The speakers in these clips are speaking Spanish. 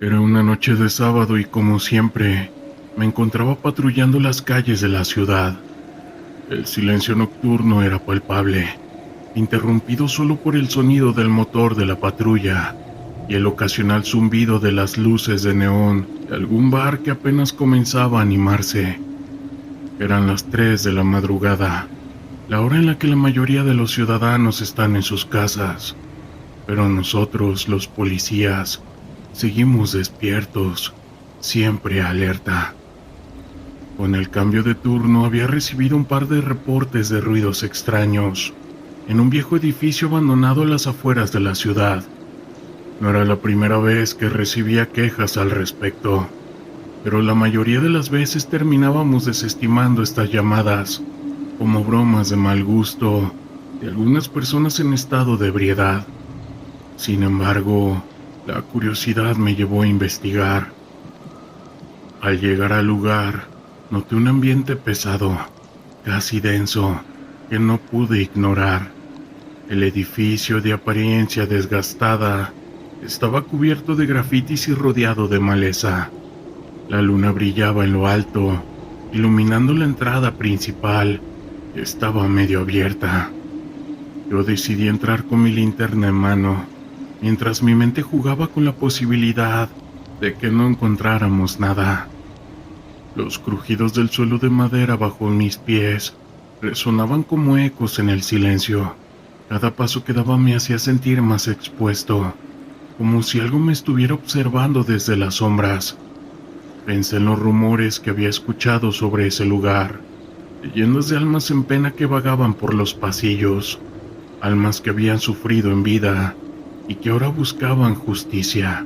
Era una noche de sábado y como siempre, me encontraba patrullando las calles de la ciudad. El silencio nocturno era palpable, interrumpido solo por el sonido del motor de la patrulla y el ocasional zumbido de las luces de neón de algún bar que apenas comenzaba a animarse. Eran las 3 de la madrugada, la hora en la que la mayoría de los ciudadanos están en sus casas, pero nosotros, los policías, seguimos despiertos, siempre alerta. Con el cambio de turno había recibido un par de reportes de ruidos extraños en un viejo edificio abandonado a las afueras de la ciudad. No era la primera vez que recibía quejas al respecto, pero la mayoría de las veces terminábamos desestimando estas llamadas como bromas de mal gusto de algunas personas en estado de ebriedad. Sin embargo, la curiosidad me llevó a investigar. Al llegar al lugar, noté un ambiente pesado, casi denso, que no pude ignorar. El edificio, de apariencia desgastada, estaba cubierto de grafitis y rodeado de maleza. La luna brillaba en lo alto, iluminando la entrada principal, que estaba medio abierta. Yo decidí entrar con mi linterna en mano, mientras mi mente jugaba con la posibilidad de que no encontráramos nada. Los crujidos del suelo de madera bajo mis pies resonaban como ecos en el silencio. Cada paso que daba me hacía sentir más expuesto, como si algo me estuviera observando desde las sombras. Pensé en los rumores que había escuchado sobre ese lugar, leyendas de almas en pena que vagaban por los pasillos, almas que habían sufrido en vida y que ahora buscaban justicia.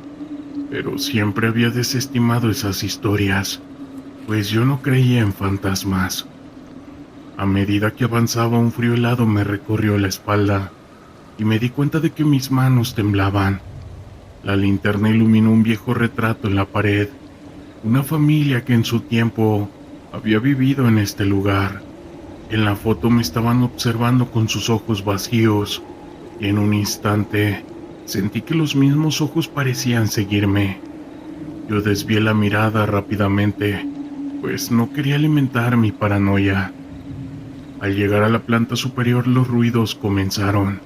Pero siempre había desestimado esas historias, pues yo no creía en fantasmas. A medida que avanzaba, un frío helado me recorrió la espalda y me di cuenta de que mis manos temblaban. La linterna iluminó un viejo retrato en la pared, una familia que en su tiempo había vivido en este lugar. En la foto me estaban observando con sus ojos vacíos y en un instante sentí que los mismos ojos parecían seguirme. Yo desvié la mirada rápidamente, pues no quería alimentar mi paranoia. Al llegar a la planta superior los ruidos comenzaron.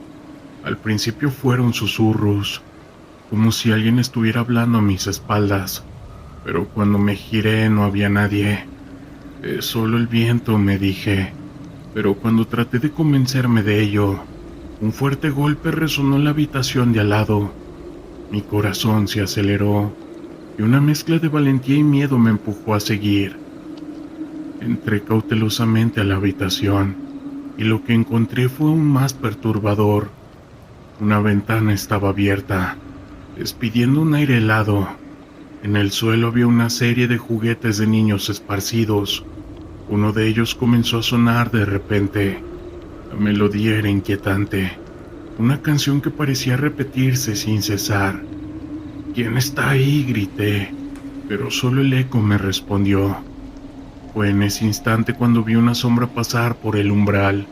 Al principio fueron susurros, como si alguien estuviera hablando a mis espaldas, pero cuando me giré no había nadie. Es solo el viento, me dije, pero cuando traté de convencerme de ello, un fuerte golpe resonó en la habitación de al lado. Mi corazón se aceleró y una mezcla de valentía y miedo me empujó a seguir. Entré cautelosamente a la habitación y lo que encontré fue aún más perturbador. Una ventana estaba abierta, despidiendo un aire helado. En el suelo había una serie de juguetes de niños esparcidos. Uno de ellos comenzó a sonar de repente. La melodía era inquietante, una canción que parecía repetirse sin cesar. «¿Quién está ahí?», grité, pero solo el eco me respondió. Fue en ese instante cuando vi una sombra pasar por el umbral.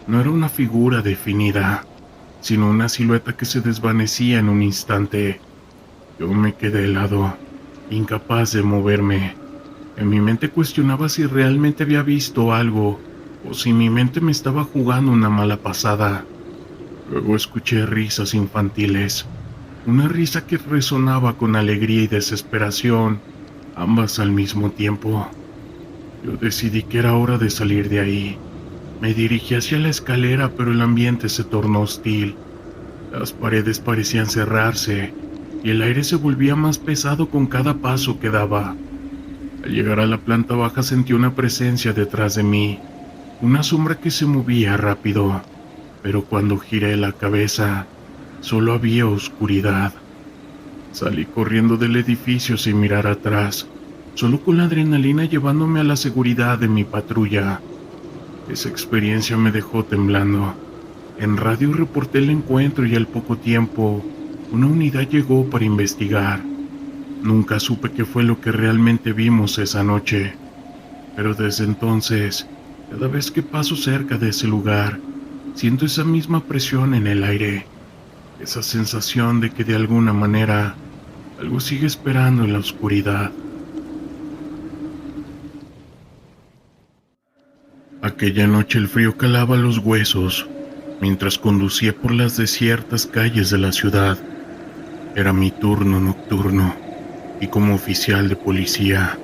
No era una figura definida, sino una silueta que se desvanecía en un instante. Yo me quedé helado, incapaz de moverme. En mi mente cuestionaba si realmente había visto algo o si mi mente me estaba jugando una mala pasada. Luego escuché risas infantiles, una risa que resonaba con alegría y desesperación, ambas al mismo tiempo. Yo decidí que era hora de salir de ahí. Me dirigí hacia la escalera, pero el ambiente se tornó hostil. Las paredes parecían cerrarse y el aire se volvía más pesado con cada paso que daba. Al llegar a la planta baja sentí una presencia detrás de mí, una sombra que se movía rápido, pero cuando giré la cabeza, solo había oscuridad. Salí corriendo del edificio sin mirar atrás, solo con la adrenalina llevándome a la seguridad de mi patrulla. Esa experiencia me dejó temblando. En radio reporté el encuentro y al poco tiempo, una unidad llegó para investigar. Nunca supe qué fue lo que realmente vimos esa noche, pero desde entonces, cada vez que paso cerca de ese lugar, siento esa misma presión en el aire, esa sensación de que de alguna manera Algo sigue esperando en la oscuridad. Aquella noche el frío calaba los huesos mientras conducía por las desiertas calles de la ciudad. Era mi turno nocturno y como oficial de policía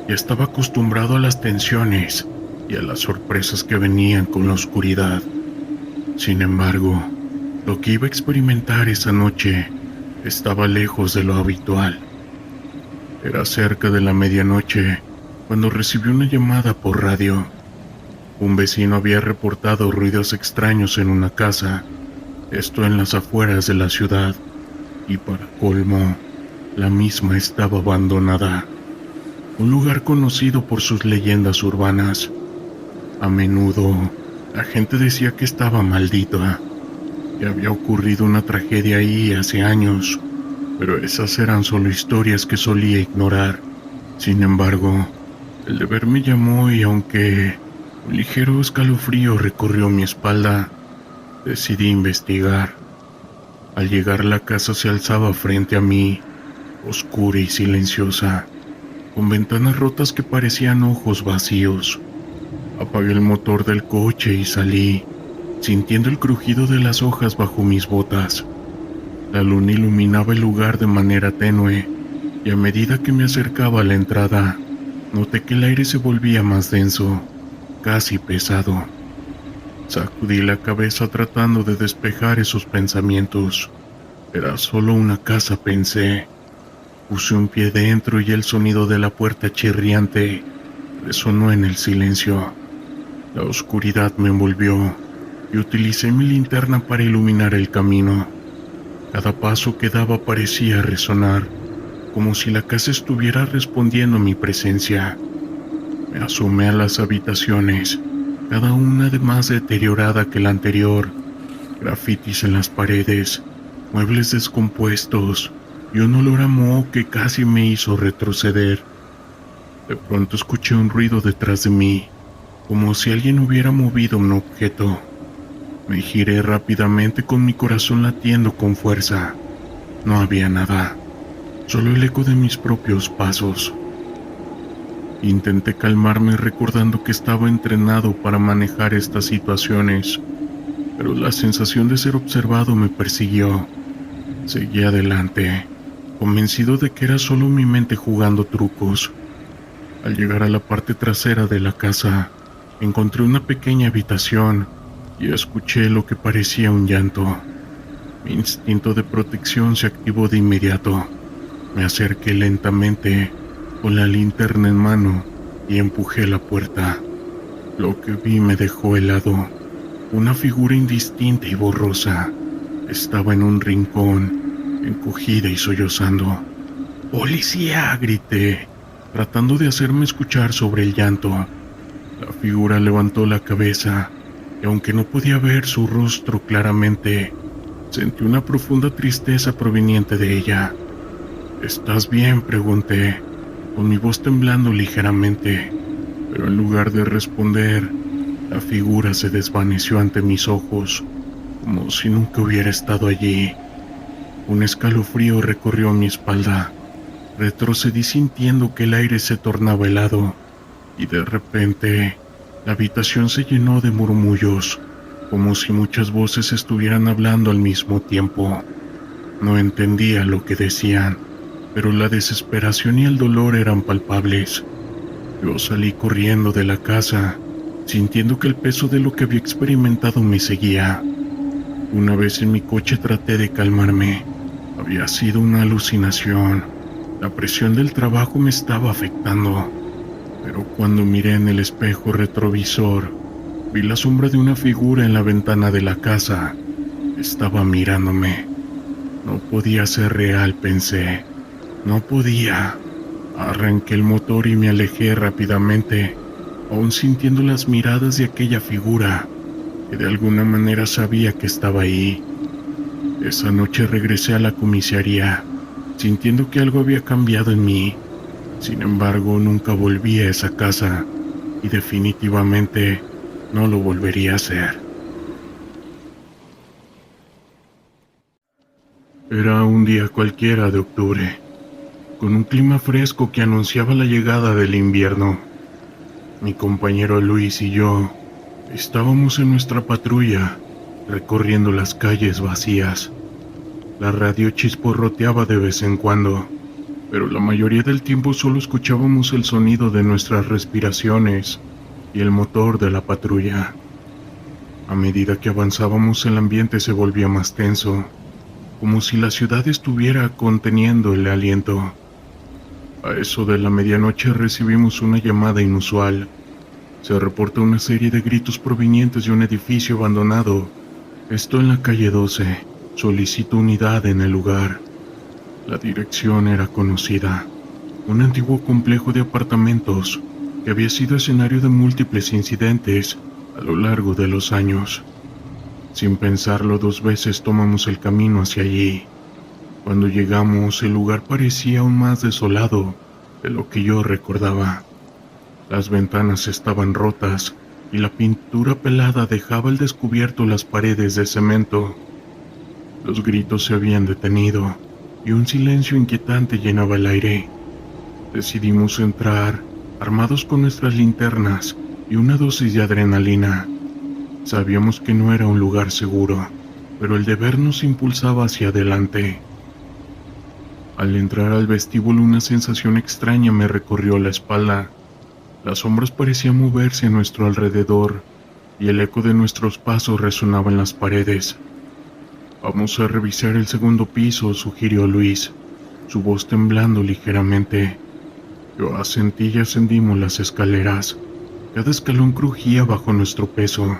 ya estaba acostumbrado a las tensiones y a las sorpresas que venían con la oscuridad. Sin embargo, lo que iba a experimentar esa noche estaba lejos de lo habitual. Era cerca de la medianoche cuando recibí una llamada por radio. Un vecino había reportado ruidos extraños en una casa, esto en las afueras de la ciudad, y para colmo, la misma estaba abandonada. Un lugar conocido por sus leyendas urbanas. A menudo, la gente decía que estaba maldita, que había ocurrido una tragedia ahí hace años, pero esas eran solo historias que solía ignorar. Sin embargo, el deber me llamó y aunque un ligero escalofrío recorrió mi espalda, decidí investigar. Al llegar la casa se alzaba frente a mí, oscura y silenciosa, con ventanas rotas que parecían ojos vacíos. Apagué el motor del coche y salí, sintiendo el crujido de las hojas bajo mis botas. La luna iluminaba el lugar de manera tenue, y a medida que me acercaba a la entrada, noté que el aire se volvía más denso, casi pesado. Sacudí la cabeza tratando de despejar esos pensamientos. Era solo una casa, pensé. Puse un pie dentro y el sonido de la puerta chirriante resonó en el silencio. La oscuridad me envolvió y utilicé mi linterna para iluminar el camino. Cada paso que daba parecía resonar, como si la casa estuviera respondiendo a mi presencia. Me asomé a las habitaciones, cada una de más deteriorada que la anterior. Grafitis en las paredes, muebles descompuestos y un olor a moho que casi me hizo retroceder. De pronto escuché un ruido detrás de mí, como si alguien hubiera movido un objeto. Me giré rápidamente con mi corazón latiendo con fuerza. No había nada, solo el eco de mis propios pasos. Intenté calmarme recordando que estaba entrenado para manejar estas situaciones, pero la sensación de ser observado me persiguió. Seguí adelante, convencido de que era solo mi mente jugando trucos. Al llegar a la parte trasera de la casa, encontré una pequeña habitación y escuché lo que parecía un llanto. Mi instinto de protección se activó de inmediato. Me acerqué lentamente, con la linterna en mano, y empujé la puerta. Lo que vi me dejó helado. Una figura indistinta y borrosa estaba en un rincón, encogida y sollozando. ¡Policía!, grité, tratando de hacerme escuchar sobre el llanto. La figura levantó la cabeza, y aunque no podía ver su rostro claramente, sentí una profunda tristeza proveniente de ella. ¿Estás bien?, pregunté, con mi voz temblando ligeramente, pero en lugar de responder, la figura se desvaneció ante mis ojos, como si nunca hubiera estado allí. Un escalofrío recorrió mi espalda. Retrocedí sintiendo que el aire se tornaba helado, y de repente la habitación se llenó de murmullos, como si muchas voces estuvieran hablando al mismo tiempo. No entendía lo que decían, pero la desesperación y el dolor eran palpables. Yo salí corriendo de la casa, sintiendo que el peso de lo que había experimentado me seguía. Una vez en mi coche traté de calmarme. Había sido una alucinación. La presión del trabajo me estaba afectando. Pero cuando miré en el espejo retrovisor, vi la sombra de una figura en la ventana de la casa. Estaba mirándome. No podía ser real, pensé. No podía. Arranqué el motor y me alejé rápidamente, aún sintiendo las miradas de aquella figura, que de alguna manera sabía que estaba ahí. Esa noche regresé a la comisaría, sintiendo que algo había cambiado en mí. Sin embargo, nunca volví a esa casa, y definitivamente no lo volvería a hacer. Era un día cualquiera de octubre. con un clima fresco que anunciaba la llegada del invierno. Mi compañero Luis y yo estábamos en nuestra patrulla, recorriendo las calles vacías. La radio chisporroteaba de vez en cuando, pero la mayoría del tiempo solo escuchábamos el sonido de nuestras respiraciones y el motor de la patrulla. A medida que avanzábamos, el ambiente se volvía más tenso, como si la ciudad estuviera conteniendo el aliento. A eso de la medianoche recibimos una llamada inusual. Se reportó una serie de gritos provenientes de un edificio abandonado. Esto en la calle 12. Solicito unidad en el lugar. La dirección era conocida. Un antiguo complejo de apartamentos que había sido escenario de múltiples incidentes a lo largo de los años. Sin pensarlo dos veces tomamos el camino hacia allí. Cuando llegamos, el lugar parecía aún más desolado de lo que yo recordaba. Las ventanas estaban rotas y la pintura pelada dejaba al descubierto las paredes de cemento. Los gritos se habían detenido y un silencio inquietante llenaba el aire. Decidimos entrar, armados con nuestras linternas y una dosis de adrenalina. Sabíamos que no era un lugar seguro, pero el deber nos impulsaba hacia adelante. Al entrar al vestíbulo, una sensación extraña me recorrió la espalda. Las sombras parecían moverse a nuestro alrededor y el eco de nuestros pasos resonaba en las paredes. Vamos a revisar el segundo piso, sugirió Luis, su voz temblando ligeramente. Yo asentí y ascendimos las escaleras. Cada escalón crujía bajo nuestro peso.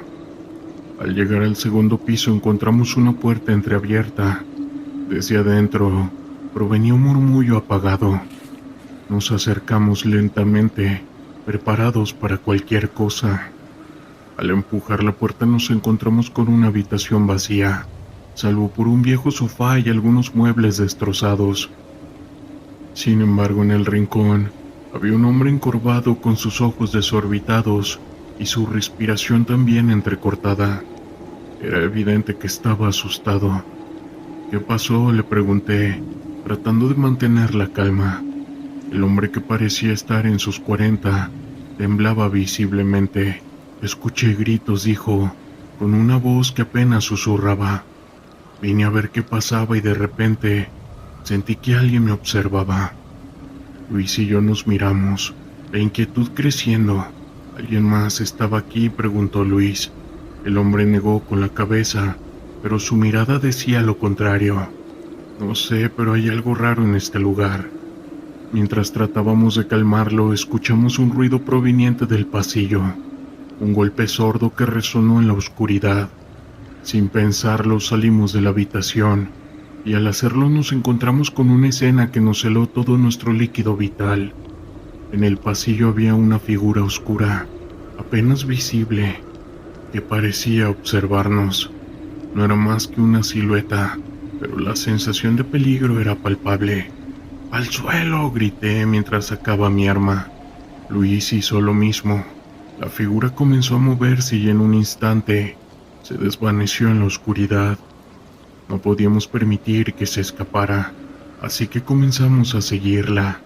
Al llegar al segundo piso encontramos una puerta entreabierta. Desde adentro provenía un murmullo apagado. Nos acercamos lentamente, preparados para cualquier cosa. Al empujar la puerta nos encontramos con una habitación vacía, salvo por un viejo sofá y algunos muebles destrozados. Sin embargo, en el rincón había un hombre encorvado con sus ojos desorbitados y su respiración también entrecortada. Era evidente que estaba asustado. ¿Qué pasó?, le pregunté, tratando de mantener la calma. El hombre, que parecía estar en sus 40, temblaba visiblemente. Escuché gritos, dijo, con una voz que apenas susurraba. Vine a ver qué pasaba y de repente sentí que alguien me observaba. Luis y yo nos miramos, la inquietud creciendo. ¿Alguien más estaba aquí?, preguntó Luis. El hombre negó con la cabeza, pero su mirada decía lo contrario. No sé, pero hay algo raro en este lugar. Mientras tratábamos de calmarlo, escuchamos un ruido proveniente del pasillo, un golpe sordo que resonó en la oscuridad. Sin pensarlo, salimos de la habitación, y al hacerlo nos encontramos con una escena que nos heló todo nuestro líquido vital. En el pasillo había una figura oscura, apenas visible, que parecía observarnos. No era más que una silueta, pero la sensación de peligro era palpable. ¡Al suelo!, grité mientras sacaba mi arma. Luis hizo lo mismo. La figura comenzó a moverse y en un instante se desvaneció en la oscuridad. No podíamos permitir que se escapara, así que comenzamos a seguirla.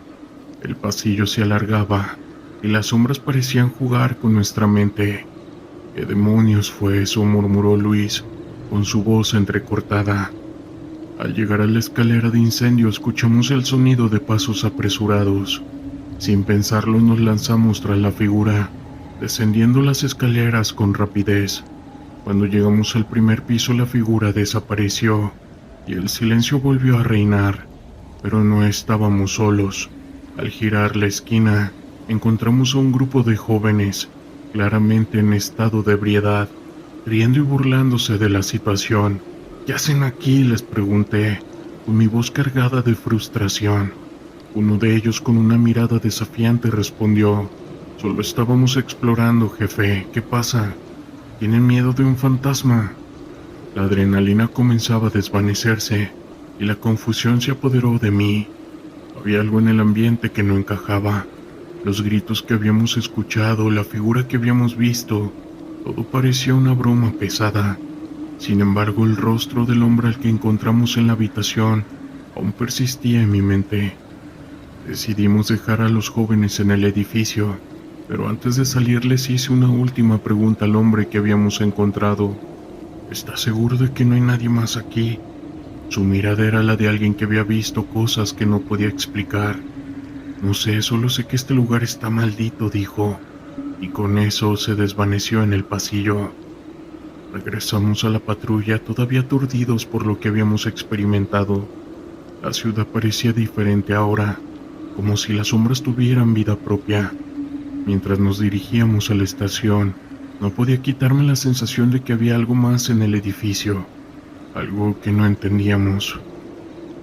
El pasillo se alargaba y las sombras parecían jugar con nuestra mente. ¿Qué demonios fue eso?, murmuró Luis, con su voz entrecortada. Al llegar a la escalera de incendio escuchamos el sonido de pasos apresurados. Sin pensarlo nos lanzamos tras la figura, descendiendo las escaleras con rapidez. Cuando llegamos al primer piso, la figura desapareció y el silencio volvió a reinar, pero no estábamos solos. Al girar la esquina encontramos a un grupo de jóvenes, claramente en estado de ebriedad, riendo y burlándose de la situación. ¿Qué hacen aquí?, les pregunté, con mi voz cargada de frustración. Uno de ellos, con una mirada desafiante, respondió: «Solo estábamos explorando, jefe. ¿Qué pasa? ¿Tienen miedo de un fantasma?». La adrenalina comenzaba a desvanecerse y la confusión se apoderó de mí. Había algo en el ambiente que no encajaba. Los gritos que habíamos escuchado, la figura que habíamos visto, todo parecía una broma pesada. Sin embargo, el rostro del hombre al que encontramos en la habitación aún persistía en mi mente. Decidimos dejar a los jóvenes en el edificio, pero antes de salir les hice una última pregunta al hombre que habíamos encontrado. ¿Está seguro de que no hay nadie más aquí? Su mirada era la de alguien que había visto cosas que no podía explicar. No sé, solo sé que este lugar está maldito, dijo, y con eso se desvaneció en el pasillo. Regresamos a la patrulla todavía aturdidos por lo que habíamos experimentado. La ciudad parecía diferente ahora, como si las sombras tuvieran vida propia. Mientras nos dirigíamos a la estación, no podía quitarme la sensación de que había algo más en el edificio, algo que no entendíamos.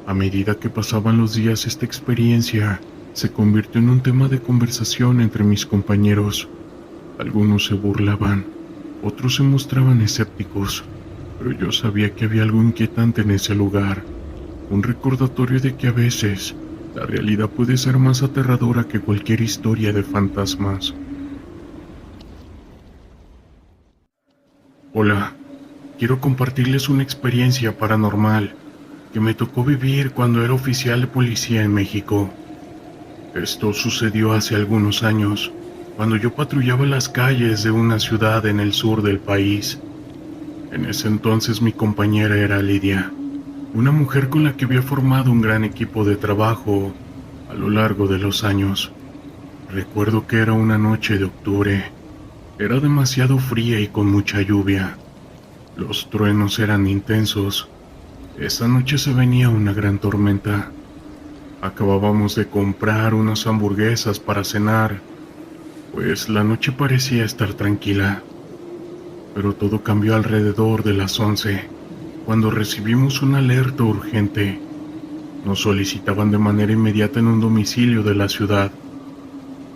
A medida que pasaban los días, esta experiencia se convirtió en un tema de conversación entre mis compañeros. Algunos se burlaban, otros se mostraban escépticos, pero yo sabía que había algo inquietante en ese lugar, un recordatorio de que a veces la realidad puede ser más aterradora que cualquier historia de fantasmas. Hola, quiero compartirles una experiencia paranormal que me tocó vivir cuando era oficial de policía en México. Esto sucedió hace algunos años, cuando yo patrullaba las calles de una ciudad en el sur del país. En ese entonces mi compañera era Lidia, una mujer con la que había formado un gran equipo de trabajo a lo largo de los años. Recuerdo que era una noche de octubre. Era demasiado fría y con mucha lluvia. Los truenos eran intensos. Esa noche se venía una gran tormenta. Acabábamos de comprar unas hamburguesas para cenar, pues la noche parecía estar tranquila. Pero todo cambió alrededor de las 11, cuando recibimos una alerta urgente. Nos solicitaban de manera inmediata en un domicilio de la ciudad.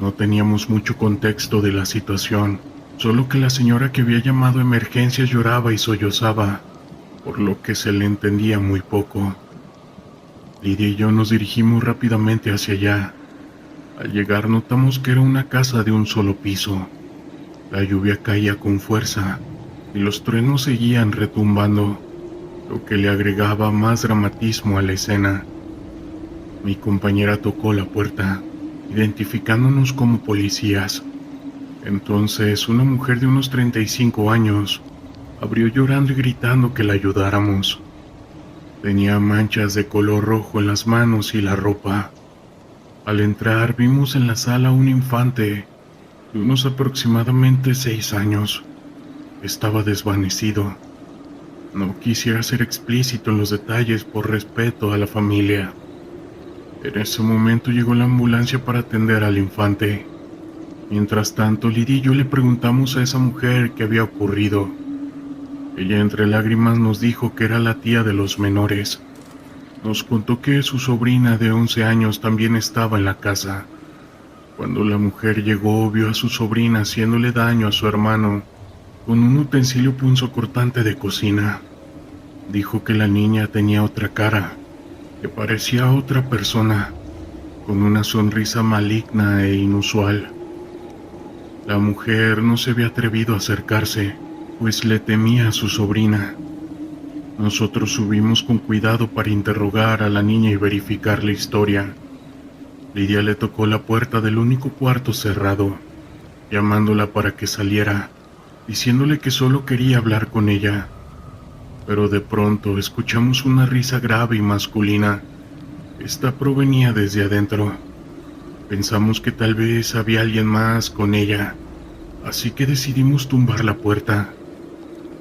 No teníamos mucho contexto de la situación, solo que la señora que había llamado a emergencias lloraba y sollozaba, por lo que se le entendía muy poco. Lidia y yo nos dirigimos rápidamente hacia allá. Al llegar notamos que era una casa de un solo piso. La lluvia caía con fuerza y los truenos seguían retumbando, lo que le agregaba más dramatismo a la escena. Mi compañera tocó la puerta, identificándonos como policías. Entonces, una mujer de unos 35 años abrió llorando y gritando que la ayudáramos. Tenía manchas de color rojo en las manos y la ropa. Al entrar vimos en la sala un infante de unos aproximadamente 6 años. Estaba desvanecido. No quisiera ser explícito en los detalles por respeto a la familia. En ese momento llegó la ambulancia para atender al infante. Mientras tanto, Lidia y yo le preguntamos a esa mujer qué había ocurrido. Ella entre lágrimas nos dijo que era la tía de los menores. Nos contó que su sobrina de 11 años también estaba en la casa. Cuando la mujer llegó, vio a su sobrina haciéndole daño a su hermano con un utensilio punzocortante de cocina. Dijo que la niña tenía otra cara, que parecía otra persona, con una sonrisa maligna e inusual. La mujer no se había atrevido a acercarse, pues le temía a su sobrina. Nosotros subimos con cuidado para interrogar a la niña y verificar la historia. Lidia le tocó la puerta del único cuarto cerrado, llamándola para que saliera, diciéndole que solo quería hablar con ella. Pero de pronto escuchamos una risa grave y masculina. Esta provenía desde adentro. Pensamos que tal vez había alguien más con ella, así que decidimos tumbar la puerta.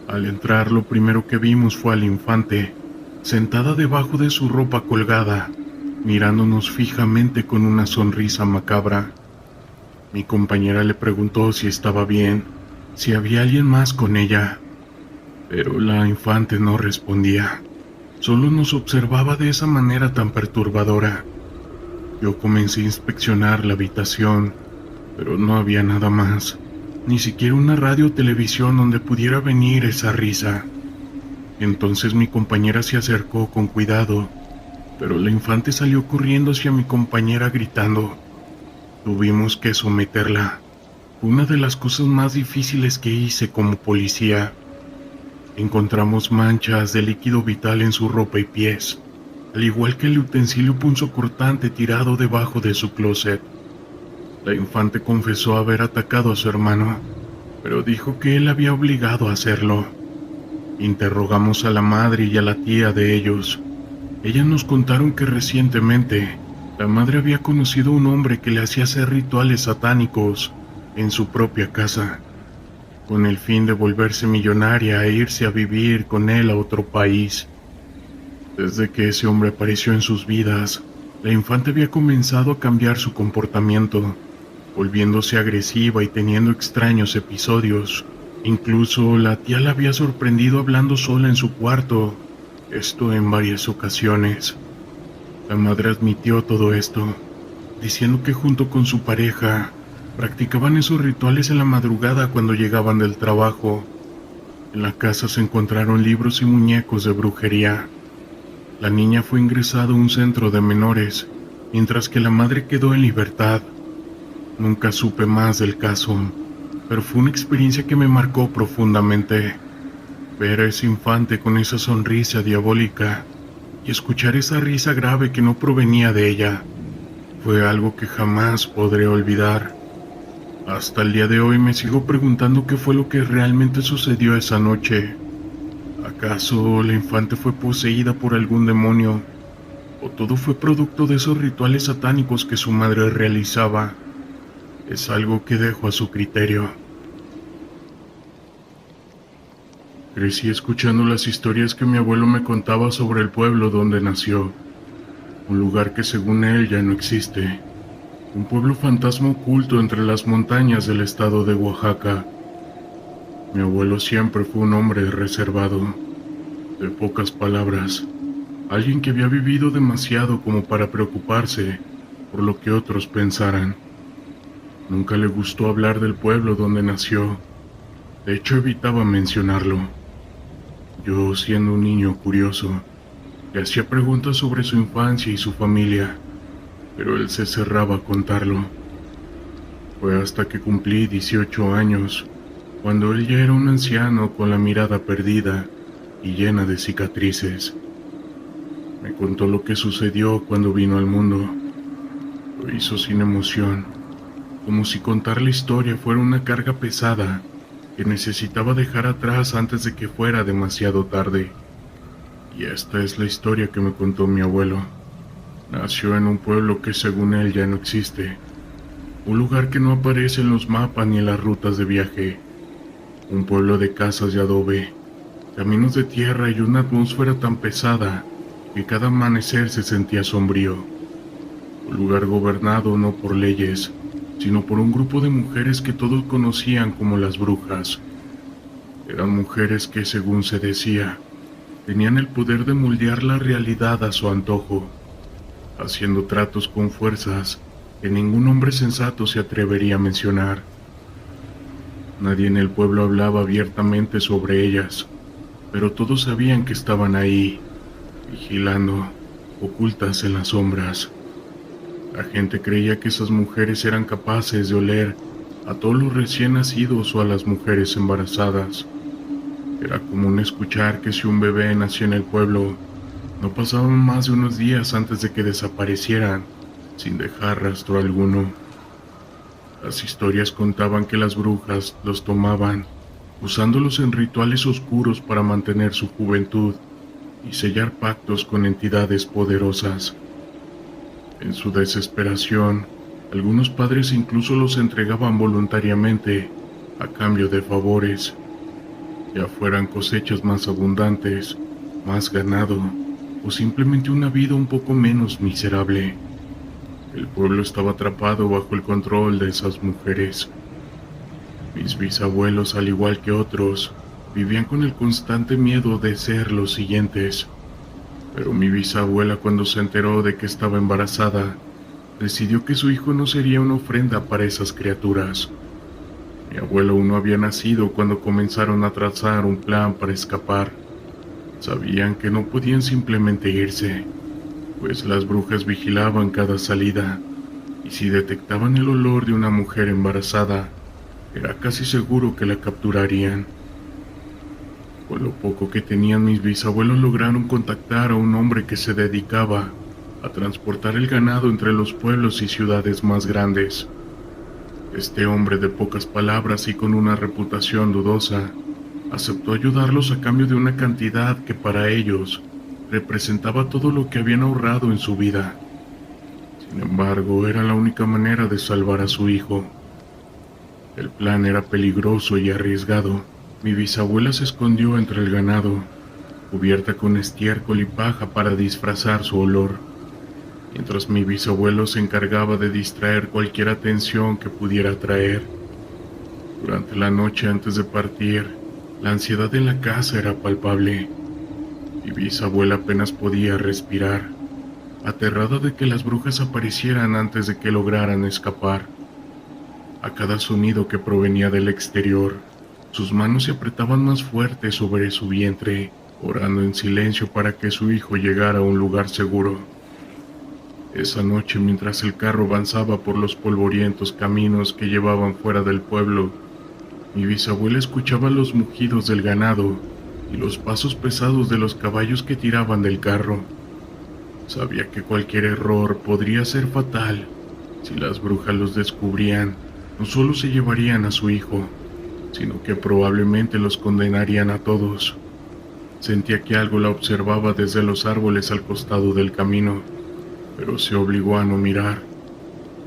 Al entrar, lo primero que vimos fue al infante, sentada debajo de su ropa colgada, mirándonos fijamente con una sonrisa macabra. Mi compañera le preguntó si estaba bien, si había alguien más con ella, pero la infante no respondía, solo nos observaba de esa manera tan perturbadora. Yo comencé a inspeccionar la habitación, pero no había nada más, ni siquiera una radio o televisión donde pudiera venir esa risa. Entonces mi compañera se acercó con cuidado, pero la infante salió corriendo hacia mi compañera gritando. Tuvimos que someterla. Fue una de las cosas más difíciles que hice como policía. Encontramos manchas de líquido vital en su ropa y pies. al igual que el utensilio punzocortante tirado debajo de su closet. La infante confesó haber atacado a su hermano, pero dijo que él había obligado a hacerlo. Interrogamos a la madre y a la tía de ellos. Ellas nos contaron que recientemente la madre había conocido a un hombre que le hacía hacer rituales satánicos en su propia casa, con el fin de volverse millonaria e irse a vivir con él a otro país. Desde que ese hombre apareció en sus vidas, la infante había comenzado a cambiar su comportamiento, volviéndose agresiva y teniendo extraños episodios. Incluso la tía la había sorprendido hablando sola en su cuarto, esto en varias ocasiones. La madre admitió todo esto, diciendo que junto con su pareja practicaban esos rituales en la madrugada cuando llegaban del trabajo. En la casa se encontraron libros y muñecos de brujería. La niña fue ingresada a un centro de menores, mientras que la madre quedó en libertad. Nunca supe más del caso, pero fue una experiencia que me marcó profundamente. Ver a ese infante con esa sonrisa diabólica y escuchar esa risa grave que no provenía de ella fue algo que jamás podré olvidar. Hasta el día de hoy me sigo preguntando qué fue lo que realmente sucedió esa noche. ¿Acaso la infante fue poseída por algún demonio? ¿O todo fue producto de esos rituales satánicos que su madre realizaba? Es algo que dejo a su criterio. Crecí escuchando las historias que mi abuelo me contaba sobre el pueblo donde nació, un lugar que según él ya no existe, un pueblo fantasma oculto entre las montañas del estado de Oaxaca. Mi abuelo siempre fue un hombre reservado, de pocas palabras, alguien que había vivido demasiado como para preocuparse por lo que otros pensaran. Nunca le gustó hablar del pueblo donde nació, de hecho evitaba mencionarlo. Yo, siendo un niño curioso, le hacía preguntas sobre su infancia y su familia, pero él se cerraba a contarlo. Fue hasta que cumplí 18 años, cuando él ya era un anciano con la mirada perdida y llena de cicatrices. Me contó lo que sucedió cuando vino al mundo. Lo hizo sin emoción, como si contar la historia fuera una carga pesada que necesitaba dejar atrás antes de que fuera demasiado tarde. Y esta es la historia que me contó mi abuelo. Nació en un pueblo que según él ya no existe, un lugar que no aparece en los mapas ni en las rutas de viaje, un pueblo de casas de adobe, caminos de tierra y una atmósfera tan pesada que cada amanecer se sentía sombrío. Un lugar gobernado no por leyes, sino por un grupo de mujeres que todos conocían como las brujas. Eran mujeres que, según se decía, tenían el poder de moldear la realidad a su antojo, haciendo tratos con fuerzas que ningún hombre sensato se atrevería a mencionar. Nadie en el pueblo hablaba abiertamente sobre ellas, pero todos sabían que estaban ahí, vigilando, ocultas en las sombras. La gente creía que esas mujeres eran capaces de oler a todos los recién nacidos o a las mujeres embarazadas. Era común escuchar que si un bebé nació en el pueblo, no pasaban más de unos días antes de que desaparecieran, sin dejar rastro alguno. Las historias contaban que las brujas los tomaban, usándolos en rituales oscuros para mantener su juventud y sellar pactos con entidades poderosas. En su desesperación, algunos padres incluso los entregaban voluntariamente a cambio de favores, ya fueran cosechas más abundantes, más ganado o simplemente una vida un poco menos miserable. El pueblo estaba atrapado bajo el control de esas mujeres. Mis bisabuelos, al igual que otros, vivían con el constante miedo de ser los siguientes. Pero mi bisabuela, cuando se enteró de que estaba embarazada, decidió que su hijo no sería una ofrenda para esas criaturas. Mi abuelo aún no había nacido cuando comenzaron a trazar un plan para escapar. Sabían que no podían simplemente irse, pues las brujas vigilaban cada salida, y si detectaban el olor de una mujer embarazada, era casi seguro que la capturarían. Con lo poco que tenían, mis bisabuelos lograron contactar a un hombre que se dedicaba a transportar el ganado entre los pueblos y ciudades más grandes. Este hombre de pocas palabras y con una reputación dudosa, aceptó ayudarlos a cambio de una cantidad que para ellos representaba todo lo que habían ahorrado en su vida. Sin embargo, era la única manera de salvar a su hijo. El plan era peligroso y arriesgado. Mi bisabuela se escondió entre el ganado, cubierta con estiércol y paja para disfrazar su olor, mientras mi bisabuelo se encargaba de distraer cualquier atención que pudiera atraer. Durante la noche antes de partir, la ansiedad en la casa era palpable. Mi bisabuela apenas podía respirar, aterrada de que las brujas aparecieran antes de que lograran escapar. A cada sonido que provenía del exterior, sus manos se apretaban más fuerte sobre su vientre, orando en silencio para que su hijo llegara a un lugar seguro. Esa noche, mientras el carro avanzaba por los polvorientos caminos que llevaban fuera del pueblo, mi bisabuela escuchaba los mugidos del ganado y los pasos pesados de los caballos que tiraban del carro. Sabía que cualquier error podría ser fatal. Si las brujas los descubrían, no solo se llevarían a su hijo, sino que probablemente los condenarían a todos. Sentía que algo la observaba desde los árboles al costado del camino, pero se obligó a no mirar,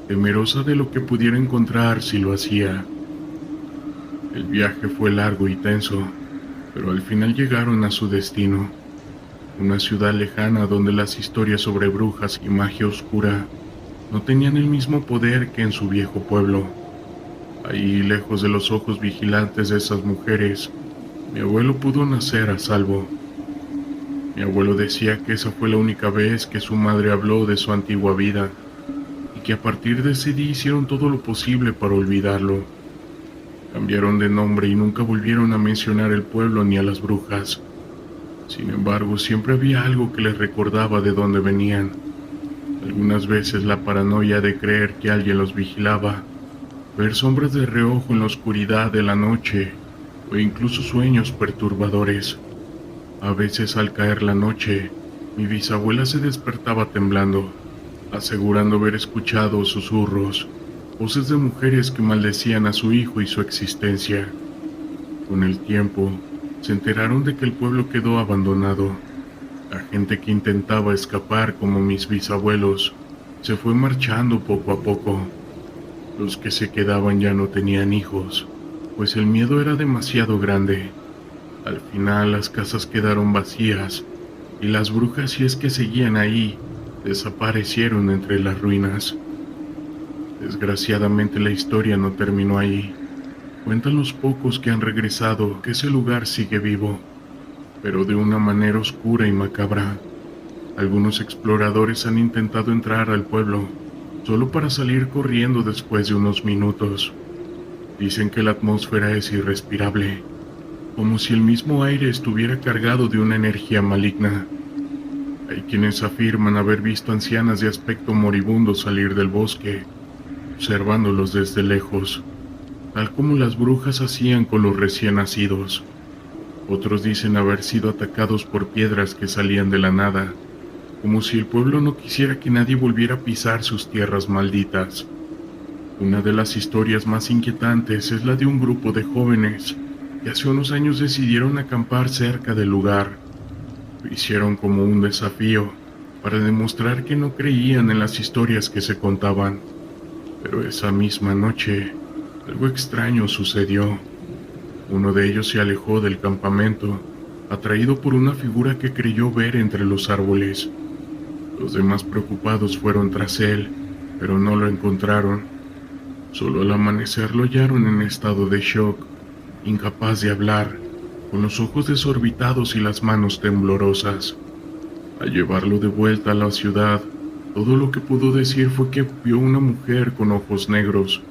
temerosa de lo que pudiera encontrar si lo hacía. El viaje fue largo y tenso, pero al final llegaron a su destino, una ciudad lejana donde las historias sobre brujas y magia oscura no tenían el mismo poder que en su viejo pueblo. Ahí, lejos de los ojos vigilantes de esas mujeres, mi abuelo pudo nacer a salvo. Mi abuelo decía que esa fue la única vez que su madre habló de su antigua vida, y que a partir de ese día hicieron todo lo posible para olvidarlo. Cambiaron de nombre y nunca volvieron a mencionar el pueblo ni a las brujas. Sin embargo, siempre había algo que les recordaba de dónde venían. Algunas veces la paranoia de creer que alguien los vigilaba, ver sombras de reojo en la oscuridad de la noche, o incluso sueños perturbadores. A veces, al caer la noche, mi bisabuela se despertaba temblando, asegurando haber escuchado susurros, voces de mujeres que maldecían a su hijo y su existencia. Con el tiempo, se enteraron de que el pueblo quedó abandonado. La gente que intentaba escapar, como mis bisabuelos, se fue marchando poco a poco. Los que se quedaban ya no tenían hijos, pues el miedo era demasiado grande. Al final las casas quedaron vacías y las brujas, si es que seguían ahí, desaparecieron entre las ruinas. Desgraciadamente la historia no terminó ahí. Cuentan los pocos que han regresado que ese lugar sigue vivo, pero de una manera oscura y macabra. Algunos exploradores han intentado entrar al pueblo, solo para salir corriendo después de unos minutos. Dicen que la atmósfera es irrespirable, como si el mismo aire estuviera cargado de una energía maligna. Hay quienes afirman haber visto ancianas de aspecto moribundo salir del bosque, observándolos desde lejos, tal como las brujas hacían con los recién nacidos. Otros dicen haber sido atacados por piedras que salían de la nada, como si el pueblo no quisiera que nadie volviera a pisar sus tierras malditas. Una de las historias más inquietantes es la de un grupo de jóvenes que hace unos años decidieron acampar cerca del lugar. Lo hicieron como un desafío para demostrar que no creían en las historias que se contaban. Pero esa misma noche, algo extraño sucedió. Uno de ellos se alejó del campamento, atraído por una figura que creyó ver entre los árboles. Los demás preocupados fueron tras él, pero no lo encontraron. Solo al amanecer lo hallaron en estado de shock, incapaz de hablar, con los ojos desorbitados y las manos temblorosas. Al llevarlo de vuelta a la ciudad, todo lo que pudo decir fue que vio una mujer con ojos negros,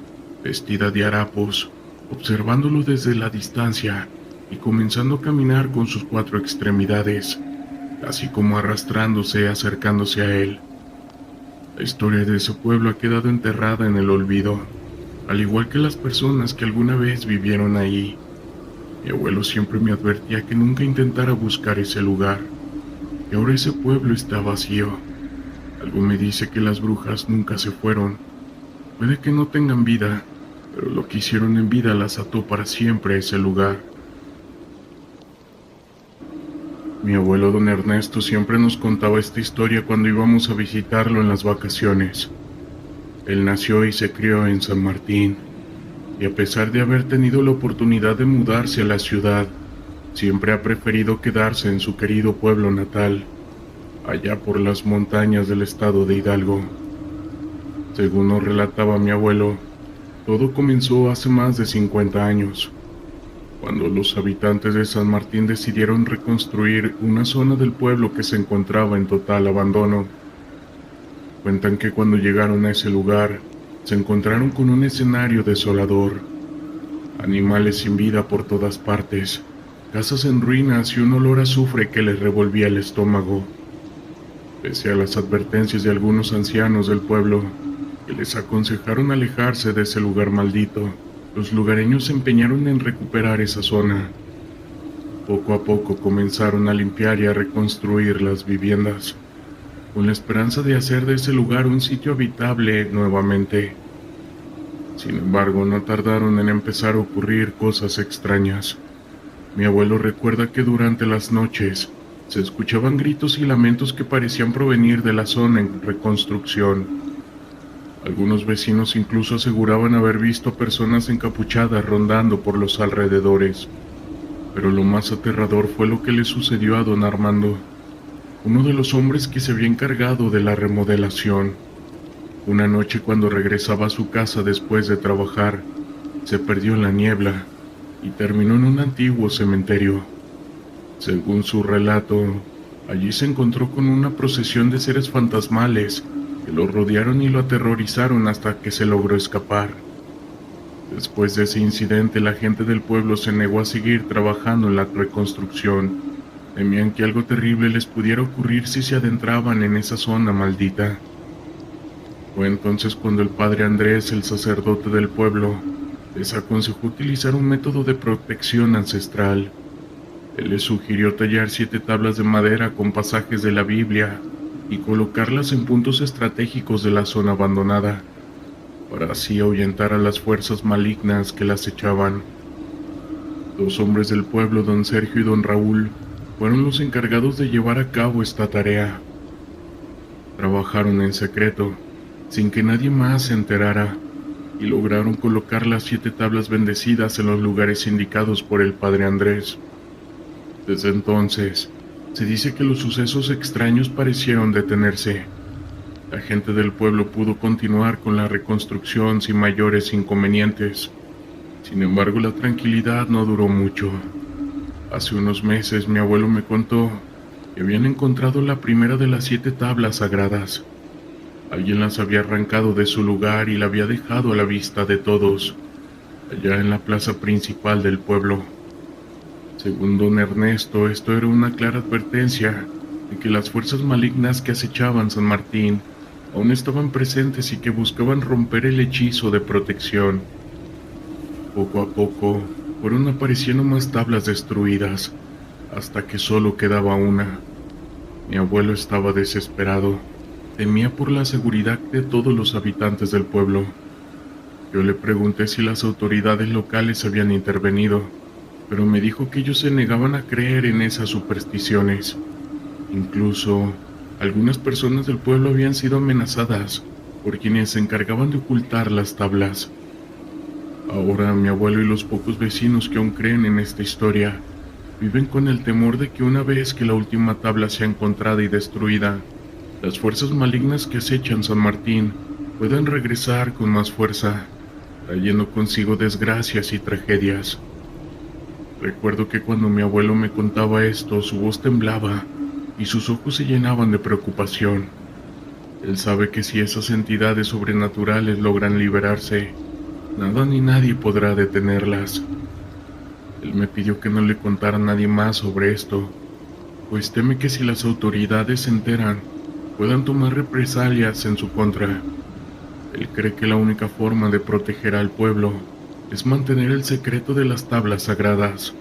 vestida de harapos, observándolo desde la distancia y comenzando a caminar con sus 4 extremidades, así como arrastrándose, acercándose a él. La historia de ese pueblo ha quedado enterrada en el olvido, al igual que las personas que alguna vez vivieron ahí. Mi abuelo siempre me advertía que nunca intentara buscar ese lugar, y ahora ese pueblo está vacío. Algo me dice que las brujas nunca se fueron. Puede que no tengan vida, pero lo que hicieron en vida las ató para siempre a ese lugar. Mi abuelo don Ernesto siempre nos contaba esta historia cuando íbamos a visitarlo en las vacaciones. Él nació y se crió en San Martín, y a pesar de haber tenido la oportunidad de mudarse a la ciudad, siempre ha preferido quedarse en su querido pueblo natal, allá por las montañas del estado de Hidalgo. Según nos relataba mi abuelo, todo comenzó hace más de 50 años, cuando los habitantes de San Martín decidieron reconstruir una zona del pueblo que se encontraba en total abandono. Cuentan que cuando llegaron a ese lugar, se encontraron con un escenario desolador, animales sin vida por todas partes, casas en ruinas y un olor a azufre que les revolvía el estómago. Pese a las advertencias de algunos ancianos del pueblo, que les aconsejaron alejarse de ese lugar maldito, los lugareños se empeñaron en recuperar esa zona. Poco a poco comenzaron a limpiar y a reconstruir las viviendas, con la esperanza de hacer de ese lugar un sitio habitable nuevamente. Sin embargo, no tardaron en empezar a ocurrir cosas extrañas. Mi abuelo recuerda que durante las noches se escuchaban gritos y lamentos que parecían provenir de la zona en reconstrucción. Algunos vecinos incluso aseguraban haber visto personas encapuchadas rondando por los alrededores. Pero lo más aterrador fue lo que le sucedió a don Armando, uno de los hombres que se había encargado de la remodelación. Una noche, cuando regresaba a su casa después de trabajar, se perdió en la niebla y terminó en un antiguo cementerio. Según su relato, allí se encontró con una procesión de seres fantasmales que lo rodearon y lo aterrorizaron hasta que se logró escapar. Después de ese incidente, la gente del pueblo se negó a seguir trabajando en la reconstrucción. Temían que algo terrible les pudiera ocurrir si se adentraban en esa zona maldita. Fue entonces cuando el padre Andrés, el sacerdote del pueblo, les aconsejó utilizar un método de protección ancestral. Él les sugirió tallar 7 tablas de madera con pasajes de la Biblia y colocarlas en puntos estratégicos de la zona abandonada, para así ahuyentar a las fuerzas malignas que las echaban. 2 hombres del pueblo, don Sergio y don Raúl, fueron los encargados de llevar a cabo esta tarea. Trabajaron en secreto, sin que nadie más se enterara, y lograron colocar las 7 tablas bendecidas en los lugares indicados por el padre Andrés. Desde entonces, se dice que los sucesos extraños parecieron detenerse. La gente del pueblo pudo continuar con la reconstrucción sin mayores inconvenientes. Sin embargo, la tranquilidad no duró mucho. Hace unos meses mi abuelo me contó que habían encontrado la primera de las 7 tablas sagradas. Alguien las había arrancado de su lugar y la había dejado a la vista de todos, allá en la plaza principal del pueblo. Según don Ernesto, esto era una clara advertencia de que las fuerzas malignas que acechaban San Martín aún estaban presentes y que buscaban romper el hechizo de protección. Poco a poco fueron apareciendo más tablas destruidas, hasta que solo quedaba una. Mi abuelo estaba desesperado, temía por la seguridad de todos los habitantes del pueblo. Yo le pregunté si las autoridades locales habían intervenido, pero me dijo que ellos se negaban a creer en esas supersticiones. Incluso, algunas personas del pueblo habían sido amenazadas por quienes se encargaban de ocultar las tablas. Ahora mi abuelo y los pocos vecinos que aún creen en esta historia viven con el temor de que una vez que la última tabla sea encontrada y destruida, las fuerzas malignas que acechan San Martín puedan regresar con más fuerza, trayendo consigo desgracias y tragedias. Recuerdo que cuando mi abuelo me contaba esto, su voz temblaba y sus ojos se llenaban de preocupación. Él sabe que si esas entidades sobrenaturales logran liberarse, nada ni nadie podrá detenerlas. Él me pidió que no le contara a nadie más sobre esto, pues teme que si las autoridades se enteran, puedan tomar represalias en su contra. Él cree que la única forma de proteger al pueblo es mantener el secreto de las tablas sagradas.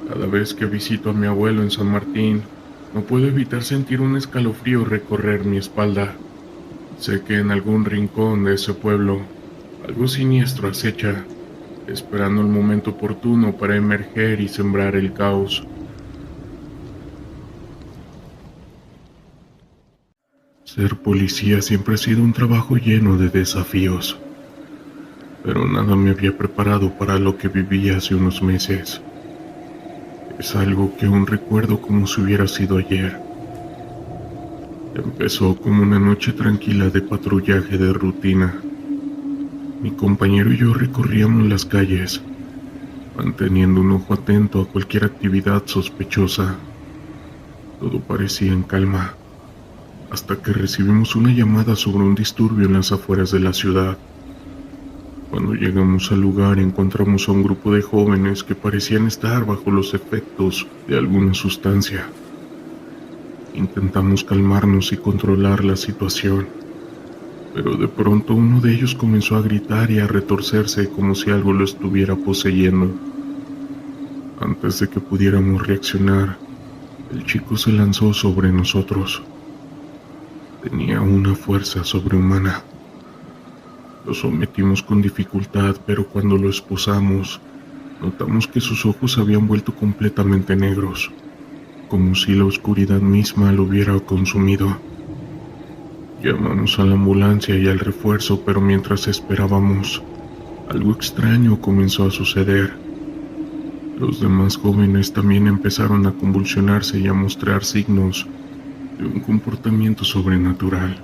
Cada vez que visito a mi abuelo en San Martín, no puedo evitar sentir un escalofrío recorrer mi espalda. Sé que en algún rincón de ese pueblo, algo siniestro acecha, esperando el momento oportuno para emerger y sembrar el caos. Ser policía siempre ha sido un trabajo lleno de desafíos, pero nada me había preparado para lo que viví hace unos meses. Es algo que aún recuerdo como si hubiera sido ayer. Empezó como una noche tranquila de patrullaje de rutina. Mi compañero y yo recorríamos las calles, manteniendo un ojo atento a cualquier actividad sospechosa. Todo parecía en calma, hasta que recibimos una llamada sobre un disturbio en las afueras de la ciudad. Cuando llegamos al lugar encontramos a un grupo de jóvenes que parecían estar bajo los efectos de alguna sustancia. Intentamos calmarnos y controlar la situación, pero de pronto uno de ellos comenzó a gritar y a retorcerse como si algo lo estuviera poseyendo. Antes de que pudiéramos reaccionar, el chico se lanzó sobre nosotros. Tenía una fuerza sobrehumana. Lo sometimos con dificultad, pero cuando lo esposamos, notamos que sus ojos se habían vuelto completamente negros, como si la oscuridad misma lo hubiera consumido. Llamamos a la ambulancia y al refuerzo, pero mientras esperábamos, algo extraño comenzó a suceder. Los demás jóvenes también empezaron a convulsionarse y a mostrar signos de un comportamiento sobrenatural.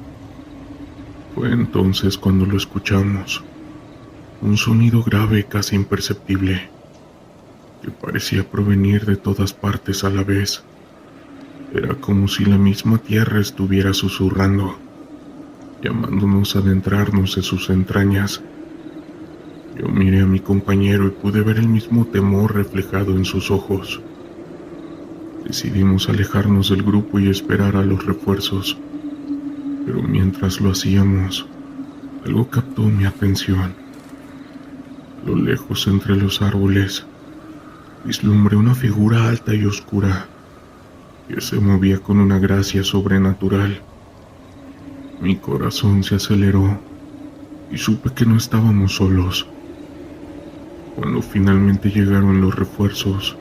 Fue entonces cuando lo escuchamos, un sonido grave casi imperceptible, que parecía provenir de todas partes a la vez. Era como si la misma tierra estuviera susurrando, llamándonos a adentrarnos en sus entrañas. Yo miré a mi compañero y pude ver el mismo temor reflejado en sus ojos. Decidimos alejarnos del grupo y esperar a los refuerzos, pero mientras lo hacíamos, algo captó mi atención. A lo lejos, entre los árboles, vislumbré una figura alta y oscura que se movía con una gracia sobrenatural. Mi corazón se aceleró y supe que no estábamos solos. Cuando finalmente llegaron los refuerzos,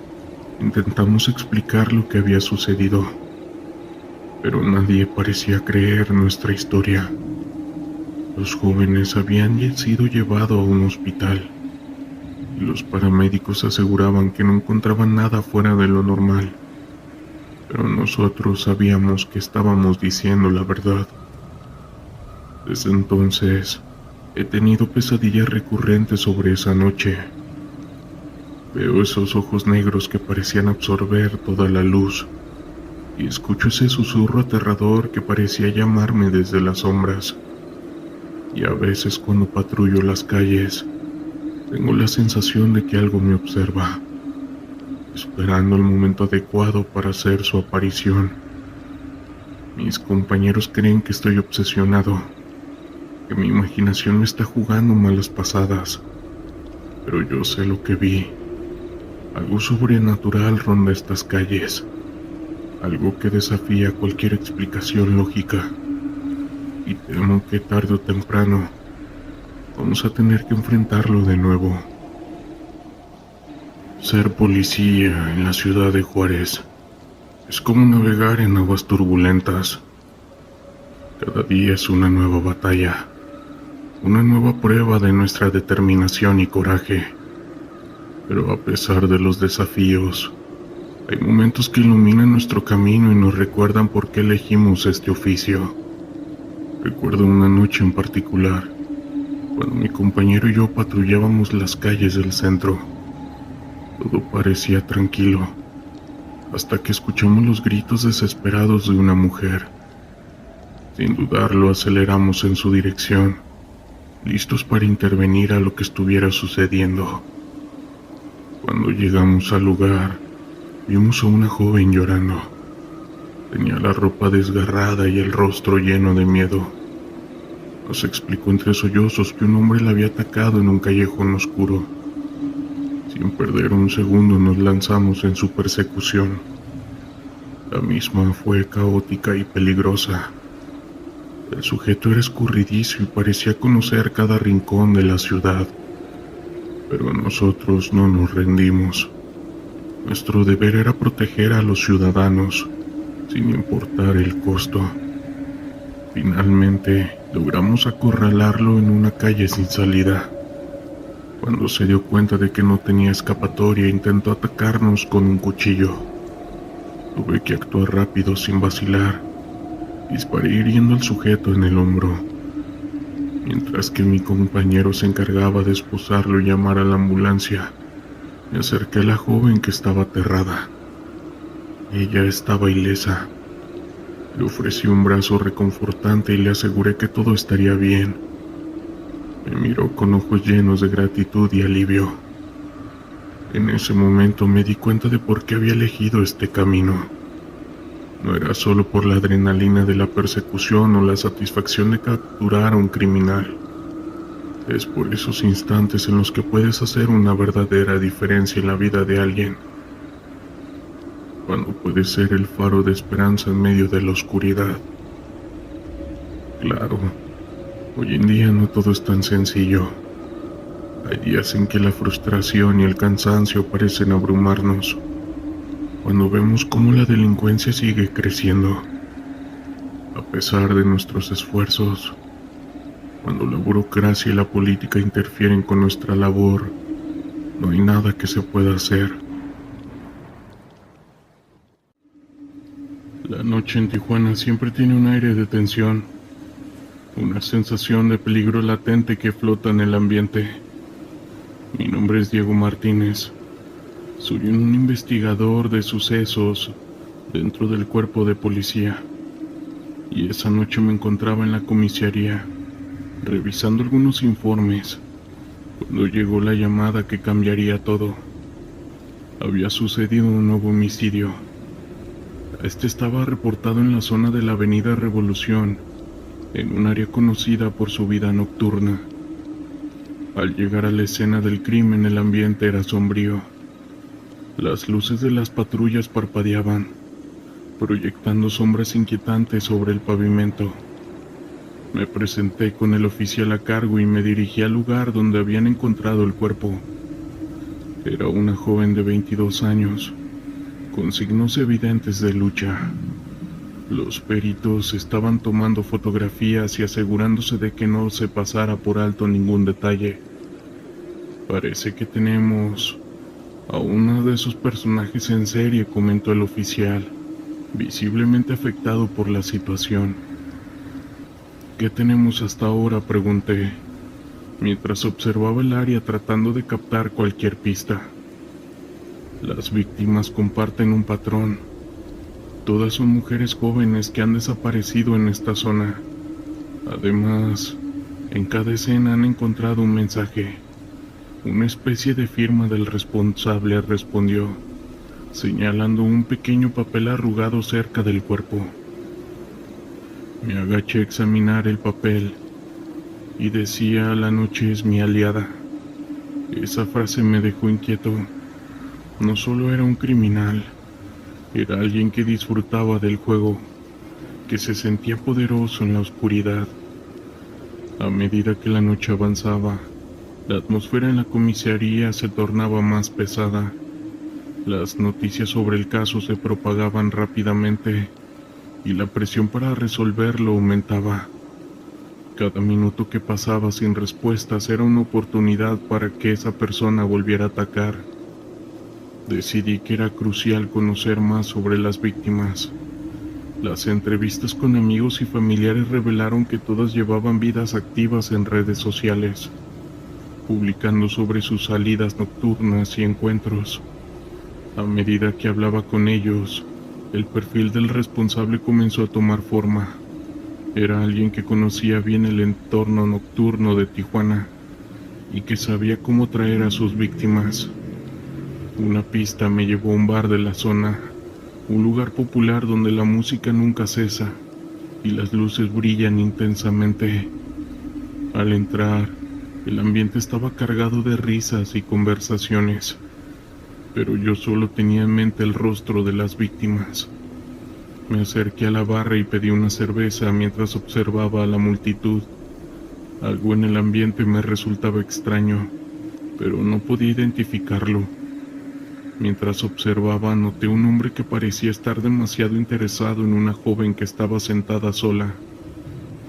intentamos explicar lo que había sucedido, pero nadie parecía creer nuestra historia. Los jóvenes habían sido llevados a un hospital y los paramédicos aseguraban que no encontraban nada fuera de lo normal, pero nosotros sabíamos que estábamos diciendo la verdad. Desde entonces, he tenido pesadillas recurrentes sobre esa noche. Veo esos ojos negros que parecían absorber toda la luz, y escucho ese susurro aterrador que parecía llamarme desde las sombras. Y a veces cuando patrullo las calles, tengo la sensación de que algo me observa, esperando el momento adecuado para hacer su aparición. Mis compañeros creen que estoy obsesionado, que mi imaginación me está jugando malas pasadas, pero yo sé lo que vi. Algo sobrenatural ronda estas calles, algo que desafía cualquier explicación lógica, y temo que tarde o temprano vamos a tener que enfrentarlo de nuevo. Ser policía en la ciudad de Juárez es como navegar en aguas turbulentas. Cada día es una nueva batalla, una nueva prueba de nuestra determinación y coraje. Pero a pesar de los desafíos, hay momentos que iluminan nuestro camino y nos recuerdan por qué elegimos este oficio. Recuerdo una noche en particular, cuando mi compañero y yo patrullábamos las calles del centro. Todo parecía tranquilo, hasta que escuchamos los gritos desesperados de una mujer. Sin dudarlo, aceleramos en su dirección, listos para intervenir a lo que estuviera sucediendo. Cuando llegamos al lugar, vimos a una joven llorando. Tenía la ropa desgarrada y el rostro lleno de miedo. Nos explicó entre sollozos que un hombre la había atacado en un callejón oscuro. Sin perder un segundo nos lanzamos en su persecución. La misma fue caótica y peligrosa. El sujeto era escurridizo y parecía conocer cada rincón de la ciudad. Pero nosotros no nos rendimos. Nuestro deber era proteger a los ciudadanos, sin importar el costo. Finalmente, logramos acorralarlo en una calle sin salida. Cuando se dio cuenta de que no tenía escapatoria, intentó atacarnos con un cuchillo. Tuve que actuar rápido sin vacilar. Disparé hiriendo al sujeto en el hombro, mientras que mi compañero se encargaba de esposarlo y llamar a la ambulancia. Me acerqué a la joven que estaba aterrada. Ella estaba ilesa. Le ofrecí un brazo reconfortante y le aseguré que todo estaría bien. Me miró con ojos llenos de gratitud y alivio. En ese momento me di cuenta de por qué había elegido este camino. No era solo por la adrenalina de la persecución o la satisfacción de capturar a un criminal. Es por esos instantes en los que puedes hacer una verdadera diferencia en la vida de alguien. Cuando puedes ser el faro de esperanza en medio de la oscuridad. Claro, hoy en día no todo es tan sencillo. Hay días en que la frustración y el cansancio parecen abrumarnos. Cuando vemos cómo la delincuencia sigue creciendo, a pesar de nuestros esfuerzos. Cuando la burocracia y la política interfieren con nuestra labor, no hay nada que se pueda hacer. La noche en Tijuana siempre tiene un aire de tensión, una sensación de peligro latente que flota en el ambiente. Mi nombre es Diego Martínez. Soy un investigador de sucesos dentro del cuerpo de policía. Y esa noche me encontraba en la comisaría, revisando algunos informes, cuando llegó la llamada que cambiaría todo. Había sucedido un nuevo homicidio. Este estaba reportado en la zona de la Avenida Revolución, en un área conocida por su vida nocturna. Al llegar a la escena del crimen, el ambiente era sombrío. Las luces de las patrullas parpadeaban, proyectando sombras inquietantes sobre el pavimento. Me presenté con el oficial a cargo y me dirigí al lugar donde habían encontrado el cuerpo. Era una joven de 22 años, con signos evidentes de lucha. Los peritos estaban tomando fotografías y asegurándose de que no se pasara por alto ningún detalle. Parece que tenemos a uno de esos personajes en serie, comentó el oficial, visiblemente afectado por la situación. ¿Qué tenemos hasta ahora?, pregunté, mientras observaba el área tratando de captar cualquier pista. Las víctimas comparten un patrón. Todas son mujeres jóvenes que han desaparecido en esta zona. Además, en cada escena han encontrado un mensaje. Una especie de firma del responsable, respondió, señalando un pequeño papel arrugado cerca del cuerpo. Me agaché a examinar el papel y decía: la noche es mi aliada. Esa frase me dejó inquieto. No solo era un criminal, era alguien que disfrutaba del juego, que se sentía poderoso en la oscuridad. A medida que la noche avanzaba, la atmósfera en la comisaría se tornaba más pesada. Las noticias sobre el caso se propagaban rápidamente y la presión para resolverlo aumentaba. Cada minuto que pasaba sin respuestas era una oportunidad para que esa persona volviera a atacar. Decidí que era crucial conocer más sobre las víctimas. Las entrevistas con amigos y familiares revelaron que todas llevaban vidas activas en redes sociales, publicando sobre sus salidas nocturnas y encuentros. A medida que hablaba con ellos, el perfil del responsable comenzó a tomar forma. Era alguien que conocía bien el entorno nocturno de Tijuana y que sabía cómo traer a sus víctimas. Una pista me llevó a un bar de la zona, un lugar popular donde la música nunca cesa y las luces brillan intensamente. Al entrar, el ambiente estaba cargado de risas y conversaciones. pero yo solo tenía en mente el rostro de las víctimas. Me acerqué a la barra y pedí una cerveza mientras observaba a la multitud. Algo en el ambiente me resultaba extraño, pero no podía identificarlo. Mientras observaba, noté un hombre que parecía estar demasiado interesado en una joven que estaba sentada sola.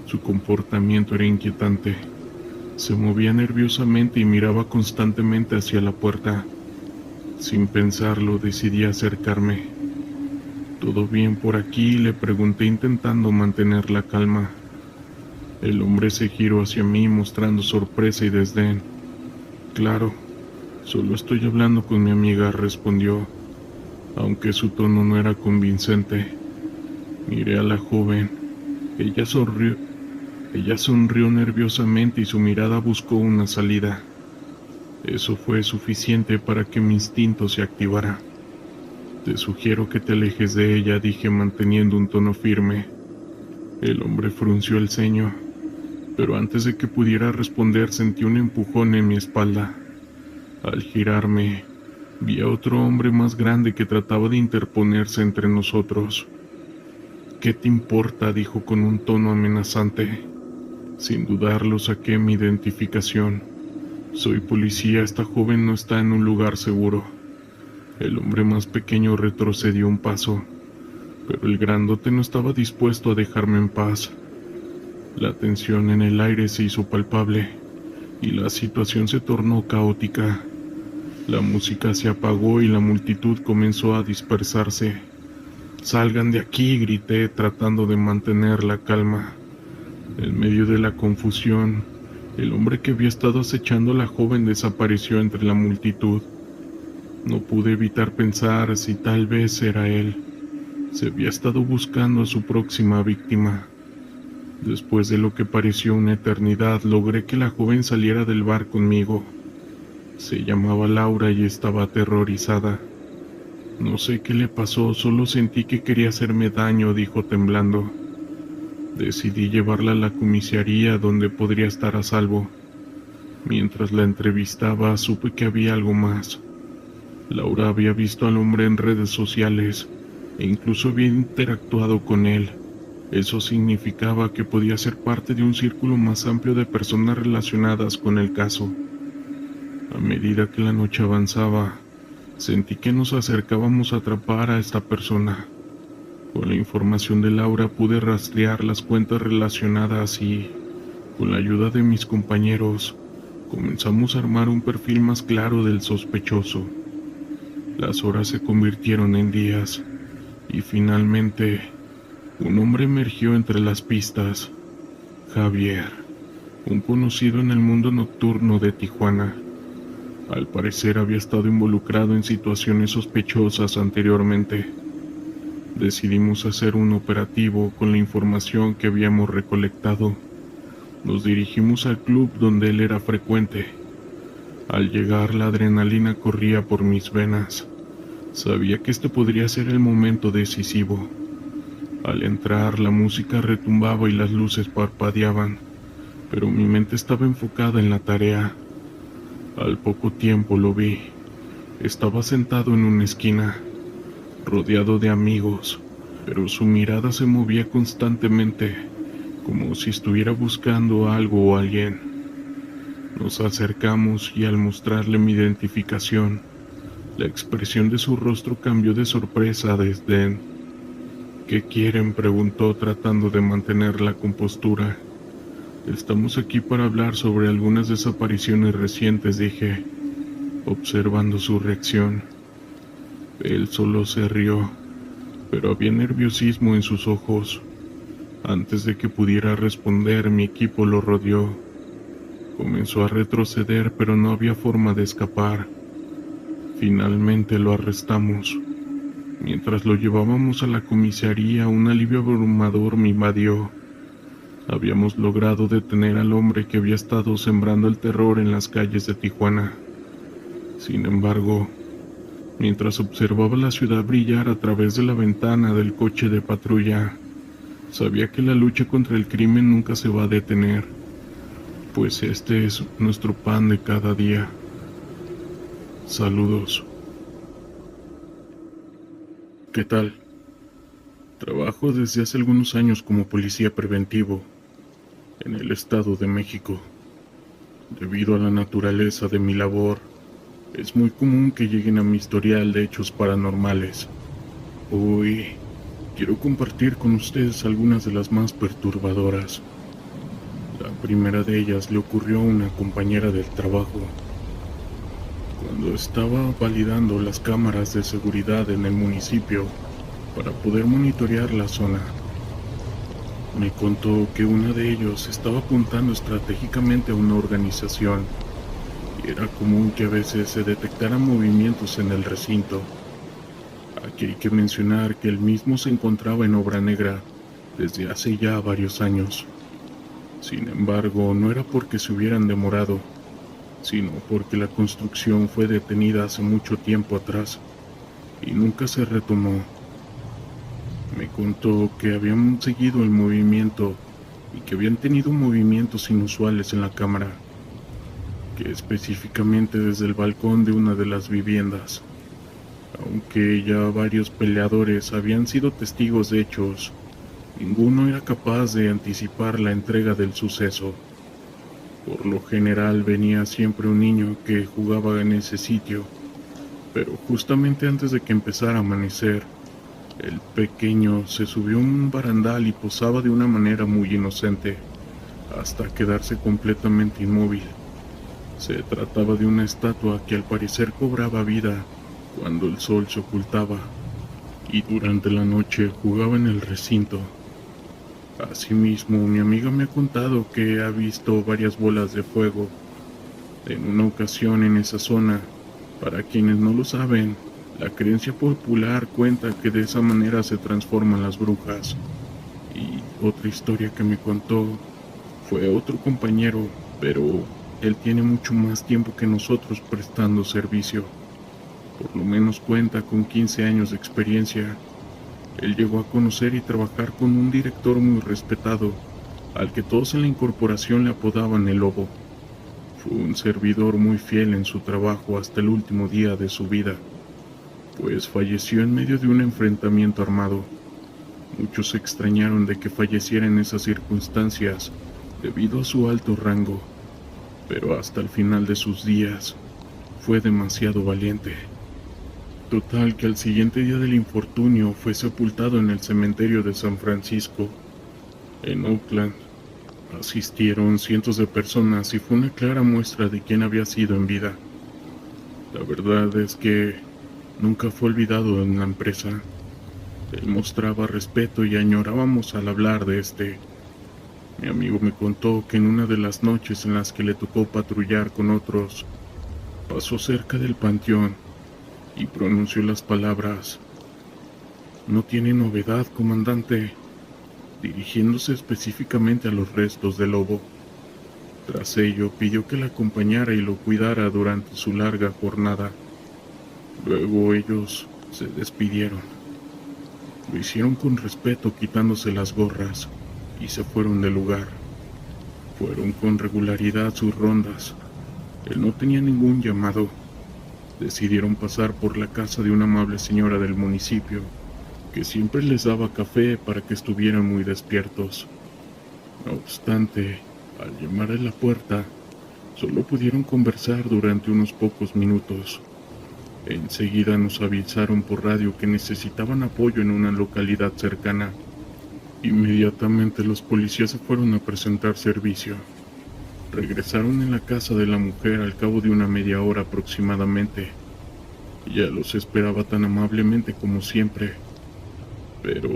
Su comportamiento era inquietante. Se movía nerviosamente y miraba constantemente hacia la puerta. Sin pensarlo, decidí acercarme. ¿Todo bien por aquí?, le pregunté intentando mantener la calma. El hombre se giró hacia mí mostrando sorpresa y desdén. Claro, solo estoy hablando con mi amiga, respondió, aunque su tono no era convincente. Miré a la joven. Ella sonrió nerviosamente y su mirada buscó una salida. Eso fue suficiente para que mi instinto se activara. Te sugiero que te alejes de ella, dije manteniendo un tono firme. El hombre frunció el ceño, pero antes de que pudiera responder sentí un empujón en mi espalda. Al girarme, vi a otro hombre más grande que trataba de interponerse entre nosotros. ¿Qué te importa?, dijo con un tono amenazante. Sin dudarlo saqué mi identificación. Soy policía, esta joven no está en un lugar seguro. El hombre más pequeño retrocedió un paso, pero el grandote no estaba dispuesto a dejarme en paz. La tensión en el aire se hizo palpable, y la situación se tornó caótica. La música se apagó y la multitud comenzó a dispersarse. «¡Salgan de aquí!», grité tratando de mantener la calma. En medio de la confusión, el hombre que había estado acechando a la joven desapareció entre la multitud. No pude evitar pensar si tal vez era él. Se había estado buscando a su próxima víctima. Después de lo que pareció una eternidad, logré que la joven saliera del bar conmigo. Se llamaba Laura y estaba aterrorizada. No sé qué le pasó, solo sentí que quería hacerme daño, dijo temblando. Decidí llevarla a la comisaría donde podría estar a salvo. Mientras la entrevistaba, supe que había algo más. Laura había visto al hombre en redes sociales e incluso había interactuado con él. Eso significaba que podía ser parte de un círculo más amplio de personas relacionadas con el caso. A medida que la noche avanzaba, sentí que nos acercábamos a atrapar a esta persona. Con la información de Laura pude rastrear las cuentas relacionadas y, con la ayuda de mis compañeros, comenzamos a armar un perfil más claro del sospechoso. Las horas se convirtieron en días, y finalmente, un hombre emergió entre las pistas. Javier, un conocido en el mundo nocturno de Tijuana. Al parecer había estado involucrado en situaciones sospechosas anteriormente. Decidimos hacer un operativo con la información que habíamos recolectado. Nos dirigimos al club donde él era frecuente. Al llegar, la adrenalina corría por mis venas. Sabía que este podría ser el momento decisivo. Al entrar, la música retumbaba y las luces parpadeaban, pero mi mente estaba enfocada en la tarea. Al poco tiempo lo vi. Estaba sentado en una esquina, rodeado de amigos, pero su mirada se movía constantemente, como si estuviera buscando algo o alguien. Nos acercamos y al mostrarle mi identificación, la expresión de su rostro cambió de sorpresa a desdén. «¿Qué quieren?», preguntó tratando de mantener la compostura. «Estamos aquí para hablar sobre algunas desapariciones recientes», dije, observando su reacción. Él solo se rió, pero había nerviosismo en sus ojos. Antes de que pudiera responder, mi equipo lo rodeó. Comenzó a retroceder, pero no había forma de escapar. Finalmente lo arrestamos. Mientras lo llevábamos a la comisaría, un alivio abrumador me invadió. Habíamos logrado detener al hombre que había estado sembrando el terror en las calles de Tijuana. Sin embargo, mientras observaba la ciudad brillar a través de la ventana del coche de patrulla, sabía que la lucha contra el crimen nunca se va a detener, pues este es nuestro pan de cada día. Saludos. ¿Qué tal? Trabajo desde hace algunos años como policía preventivo en el Estado de México. Debido a la naturaleza de mi labor, es muy común que lleguen a mi historial de hechos paranormales. Hoy quiero compartir con ustedes algunas de las más perturbadoras. La primera de ellas le ocurrió a una compañera del trabajo. Cuando estaba validando las cámaras de seguridad en el municipio para poder monitorear la zona, me contó que una de ellos estaba apuntando estratégicamente a una organización y era común que a veces se detectaran movimientos en el recinto. Aquí hay que mencionar que el mismo se encontraba en obra negra desde hace ya varios años. Sin embargo, no era porque se hubieran demorado, sino porque la construcción fue detenida hace mucho tiempo atrás y nunca se retomó. Me contó que habían seguido el movimiento y que habían tenido movimientos inusuales en la cámara, que específicamente desde el balcón de una de las viviendas. Aunque ya varios peleadores habían sido testigos de hechos, ninguno era capaz de anticipar la entrega del suceso. Por lo general venía siempre un niño que jugaba en ese sitio, pero justamente antes de que empezara a amanecer, el pequeño se subió a un barandal y posaba de una manera muy inocente, hasta quedarse completamente inmóvil. Se trataba de una estatua que al parecer cobraba vida cuando el sol se ocultaba, y durante la noche jugaba en el recinto. Asimismo, mi amiga me ha contado que ha visto varias bolas de fuego en una ocasión en esa zona. Para quienes no lo saben, la creencia popular cuenta que de esa manera se transforman las brujas. Y otra historia que me contó fue otro compañero, pero él tiene mucho más tiempo que nosotros prestando servicio. Por lo menos cuenta con 15 años de experiencia. Él llegó a conocer y trabajar con un director muy respetado, al que todos en la incorporación le apodaban el Lobo. Fue un servidor muy fiel en su trabajo hasta el último día de su vida, pues falleció en medio de un enfrentamiento armado. Muchos se extrañaron de que falleciera en esas circunstancias debido a su alto rango, pero hasta el final de sus días fue demasiado valiente. Total que al siguiente día del infortunio fue sepultado en el cementerio de San Francisco, en Oakland. Asistieron cientos de personas y fue una clara muestra de quién había sido en vida. La verdad es que nunca fue olvidado en la empresa. Él mostraba respeto y añorábamos al hablar de este. Mi amigo me contó que en una de las noches en las que le tocó patrullar con otros, pasó cerca del panteón y pronunció las palabras: "No tiene novedad, comandante", dirigiéndose específicamente a los restos del lobo. Tras ello, pidió que la acompañara y lo cuidara durante su larga jornada. Luego ellos se despidieron. Lo hicieron con respeto, quitándose las gorras, y se fueron del lugar. Fueron con regularidad sus rondas. Él no tenía ningún llamado. Decidieron pasar por la casa de una amable señora del municipio, que siempre les daba café para que estuvieran muy despiertos. No obstante, al llamar a la puerta, solo pudieron conversar durante unos pocos minutos. Enseguida nos avisaron por radio que necesitaban apoyo en una localidad cercana. Inmediatamente los policías se fueron a presentar servicio. Regresaron en la casa de la mujer al cabo de una media hora aproximadamente. Ella los esperaba tan amablemente como siempre, pero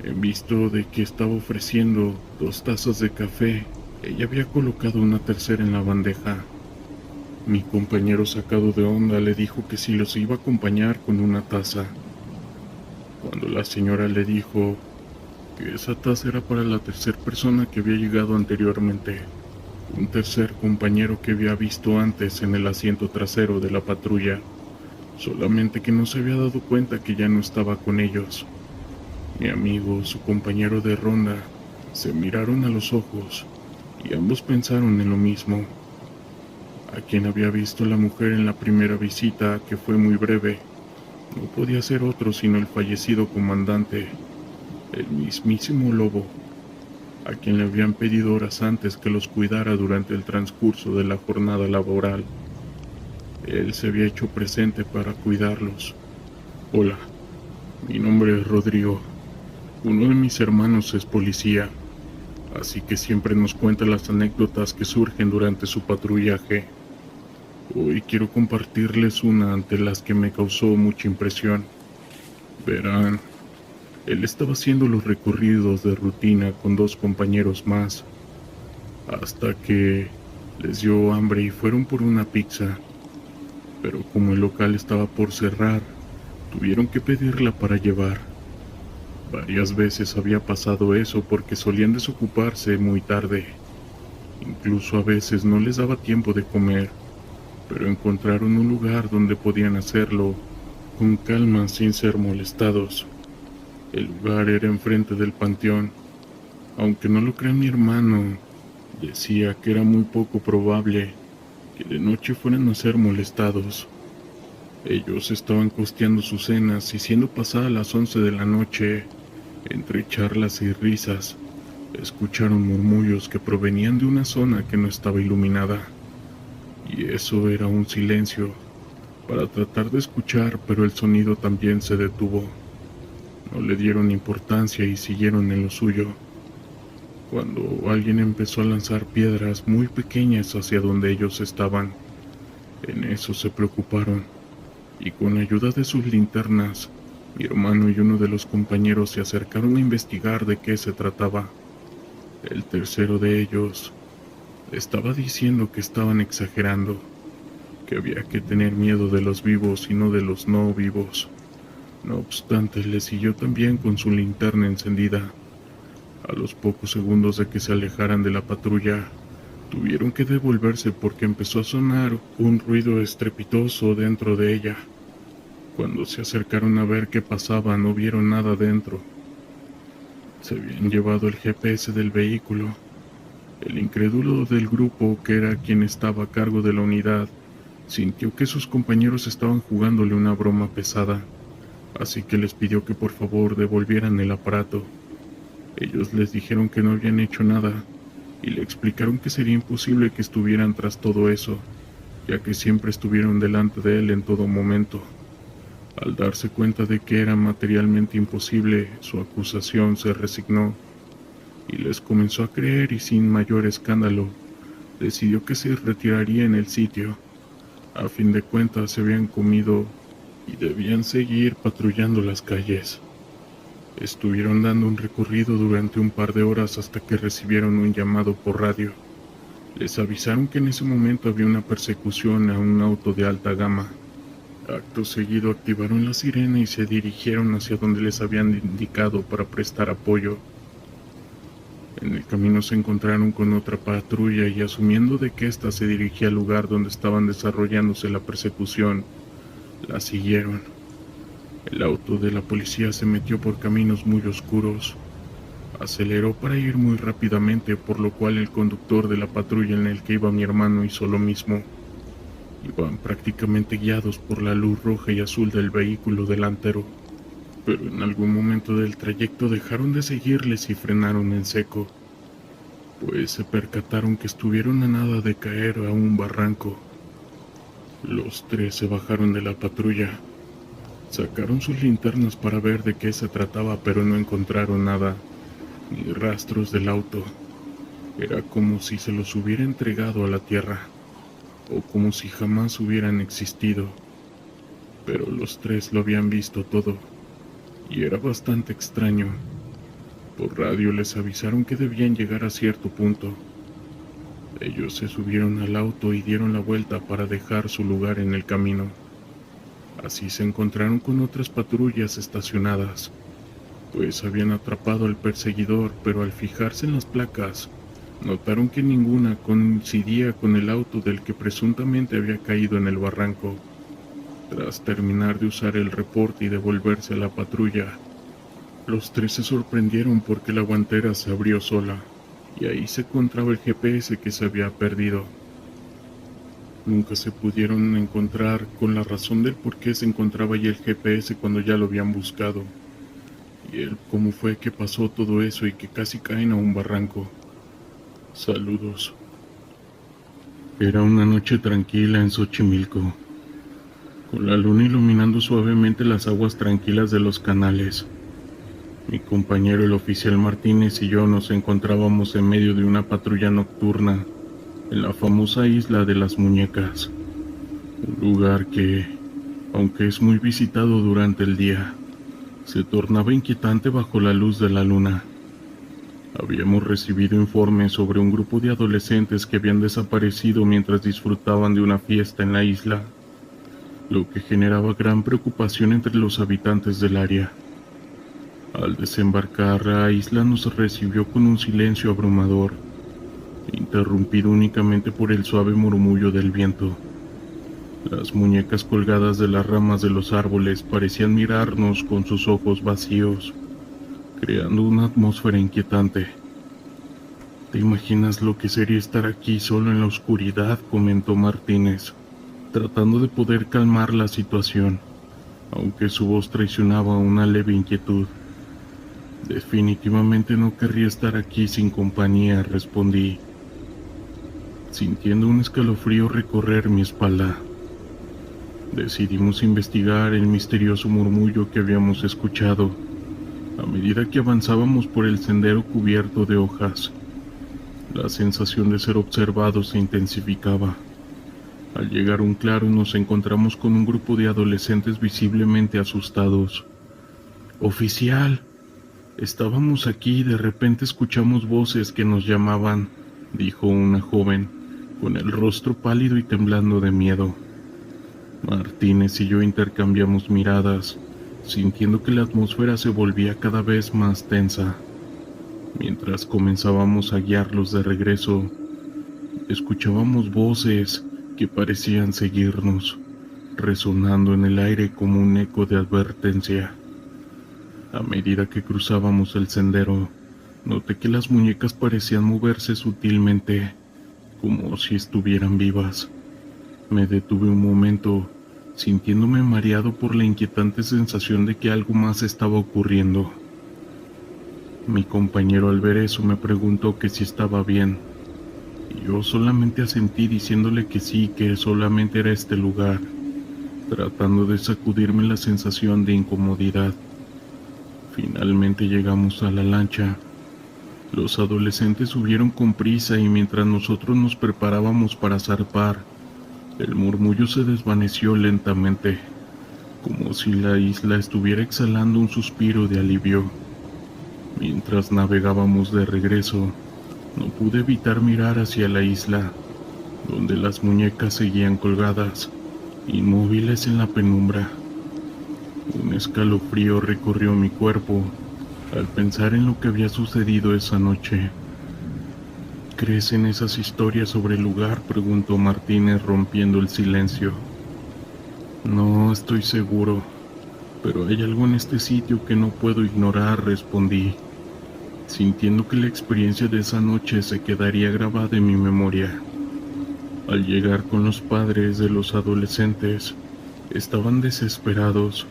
en visto de que estaba ofreciendo 2 tazas de café, ella había colocado una tercera en la bandeja. Mi compañero, sacado de onda, le dijo que si los iba a acompañar con una taza. Cuando la señora le dijo que esa taza era para la tercera persona que había llegado anteriormente, un tercer compañero que había visto antes en el asiento trasero de la patrulla, solamente que no se había dado cuenta que ya no estaba con ellos. Mi amigo, su compañero de ronda, se miraron a los ojos y ambos pensaron en lo mismo. A quien había visto la mujer en la primera visita, que fue muy breve, No podía ser otro sino el fallecido comandante, el mismísimo Lobo, a quien le habían pedido horas antes que los cuidara durante el transcurso de la jornada laboral. Él se había hecho presente para cuidarlos. Hola, mi nombre es Rodrigo. Uno de mis hermanos es policía, así que siempre nos cuenta las anécdotas que surgen durante su patrullaje. Hoy quiero compartirles una ante las que me causó mucha impresión. Verán, él estaba haciendo los recorridos de rutina con dos compañeros más, hasta que les dio hambre y fueron por una pizza. Pero como el local estaba por cerrar, tuvieron que pedirla para llevar. Varias veces había pasado eso porque solían desocuparse muy tarde. Incluso a veces no les daba tiempo de comer, pero encontraron un lugar donde podían hacerlo con calma sin ser molestados. El lugar era enfrente del panteón. Aunque no lo crea mi hermano, decía que era muy poco probable que de noche fueran a ser molestados. Ellos estaban costeando sus cenas y siendo pasadas las 11 de la noche, entre charlas y risas, escucharon murmullos que provenían de una zona que no estaba iluminada. Y eso era un silencio para tratar de escuchar, pero el sonido también se detuvo. No le dieron importancia y siguieron en lo suyo, cuando alguien empezó a lanzar piedras muy pequeñas hacia donde ellos estaban. En eso se preocuparon, y con ayuda de sus linternas, mi hermano y uno de los compañeros se acercaron a investigar de qué se trataba. El tercero de ellos estaba diciendo que estaban exagerando, que había que tener miedo de los vivos y no de los no vivos. No obstante, le siguió también con su linterna encendida. A los pocos segundos de que se alejaran de la patrulla, tuvieron que devolverse porque empezó a sonar un ruido estrepitoso dentro de ella. Cuando se acercaron a ver qué pasaba, no vieron nada dentro. Se habían llevado el GPS del vehículo. El incrédulo del grupo, que era quien estaba a cargo de la unidad, sintió que sus compañeros estaban jugándole una broma pesada, así que les pidió que por favor devolvieran el aparato. Ellos les dijeron que no habían hecho nada, y le explicaron que sería imposible que estuvieran tras todo eso, ya que siempre estuvieron delante de él en todo momento. Al darse cuenta de que era materialmente imposible, su acusación se resignó, y les comenzó a creer y sin mayor escándalo, decidió que se retiraría en el sitio. A fin de cuentas se habían comido y debían seguir patrullando las calles. Estuvieron dando un recorrido durante un par de horas hasta que recibieron un llamado por radio. Les avisaron que en ese momento había una persecución a un auto de alta gama. Acto seguido activaron la sirena y se dirigieron hacia donde les habían indicado para prestar apoyo. En el camino se encontraron con otra patrulla y, asumiendo de que ésta se dirigía al lugar donde estaban desarrollándose la persecución, la siguieron. El auto de la policía se metió por caminos muy oscuros. Aceleró para ir muy rápidamente, por lo cual el conductor de la patrulla en el que iba mi hermano hizo lo mismo. Iban prácticamente guiados por la luz roja y azul del vehículo delantero, pero en algún momento del trayecto dejaron de seguirles y frenaron en seco, pues se percataron que estuvieron a nada de caer a un barranco. Los tres se bajaron de la patrulla, sacaron sus linternas para ver de qué se trataba, pero no encontraron nada, ni rastros del auto. Era como si se los hubiera entregado a la tierra, o como si jamás hubieran existido. Pero los tres lo habían visto todo, y era bastante extraño. Por radio les avisaron que debían llegar a cierto punto. Ellos se subieron al auto y dieron la vuelta para dejar su lugar en el camino. Así se encontraron con otras patrullas estacionadas, pues habían atrapado al perseguidor, pero al fijarse en las placas, notaron que ninguna coincidía con el auto del que presuntamente había caído en el barranco. Tras terminar de usar el reporte y devolverse a la patrulla, los tres se sorprendieron porque la guantera se abrió sola, y ahí se encontraba el GPS que se había perdido. Nunca se pudieron encontrar con la razón del por qué se encontraba ahí el GPS cuando ya lo habían buscado. Y el cómo fue que pasó todo eso y que casi caen a un barranco. Saludos. Era una noche tranquila en Xochimilco, con la luna iluminando suavemente las aguas tranquilas de los canales. Mi compañero el oficial Martínez y yo nos encontrábamos en medio de una patrulla nocturna en la famosa isla de las Muñecas, un lugar que, aunque es muy visitado durante el día, se tornaba inquietante bajo la luz de la luna. Habíamos recibido informes sobre un grupo de adolescentes que habían desaparecido mientras disfrutaban de una fiesta en la isla, lo que generaba gran preocupación entre los habitantes del área. Al desembarcar, la isla nos recibió con un silencio abrumador, interrumpido únicamente por el suave murmullo del viento. Las muñecas colgadas de las ramas de los árboles parecían mirarnos con sus ojos vacíos, creando una atmósfera inquietante. ¿Te imaginas lo que sería estar aquí solo en la oscuridad?, comentó Martínez, tratando de poder calmar la situación, aunque su voz traicionaba una leve inquietud. Definitivamente no querría estar aquí sin compañía, respondí, sintiendo un escalofrío recorrer mi espalda. Decidimos investigar el misterioso murmullo que habíamos escuchado a medida que avanzábamos por el sendero cubierto de hojas. La sensación de ser observados se intensificaba. Al llegar a un claro nos encontramos con un grupo de adolescentes visiblemente asustados. «Oficial, estábamos aquí y de repente escuchamos voces que nos llamaban», dijo una joven, con el rostro pálido y temblando de miedo. Martínez y yo intercambiamos miradas, sintiendo que la atmósfera se volvía cada vez más tensa. Mientras comenzábamos a guiarlos de regreso, escuchábamos voces que parecían seguirnos, resonando en el aire como un eco de advertencia. A medida que cruzábamos el sendero, noté que las muñecas parecían moverse sutilmente, como si estuvieran vivas. Me detuve un momento, sintiéndome mareado por la inquietante sensación de que algo más estaba ocurriendo. Mi compañero al ver eso me preguntó que si estaba bien, y yo solamente asentí diciéndole que sí, que solamente era este lugar, tratando de sacudirme la sensación de incomodidad. Finalmente llegamos a la lancha. Los adolescentes subieron con prisa y mientras nosotros nos preparábamos para zarpar, el murmullo se desvaneció lentamente, como si la isla estuviera exhalando un suspiro de alivio. Mientras navegábamos de regreso, no pude evitar mirar hacia la isla, donde las muñecas seguían colgadas, inmóviles en la penumbra. Un escalofrío recorrió mi cuerpo al pensar en lo que había sucedido esa noche. ¿Crees en esas historias sobre el lugar?, preguntó Martínez rompiendo el silencio. No estoy seguro, pero hay algo en este sitio que no puedo ignorar, respondí, sintiendo que la experiencia de esa noche se quedaría grabada en mi memoria. Al llegar con los padres de los adolescentes, estaban desesperados,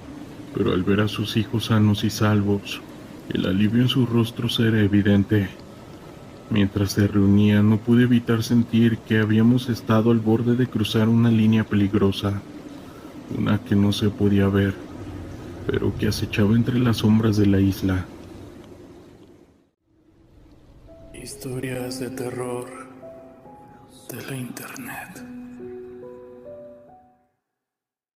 pero al ver a sus hijos sanos y salvos, el alivio en sus rostros era evidente. Mientras se reunían, no pude evitar sentir que habíamos estado al borde de cruzar una línea peligrosa, una que no se podía ver, pero que acechaba entre las sombras de la isla. Historias de terror de la internet.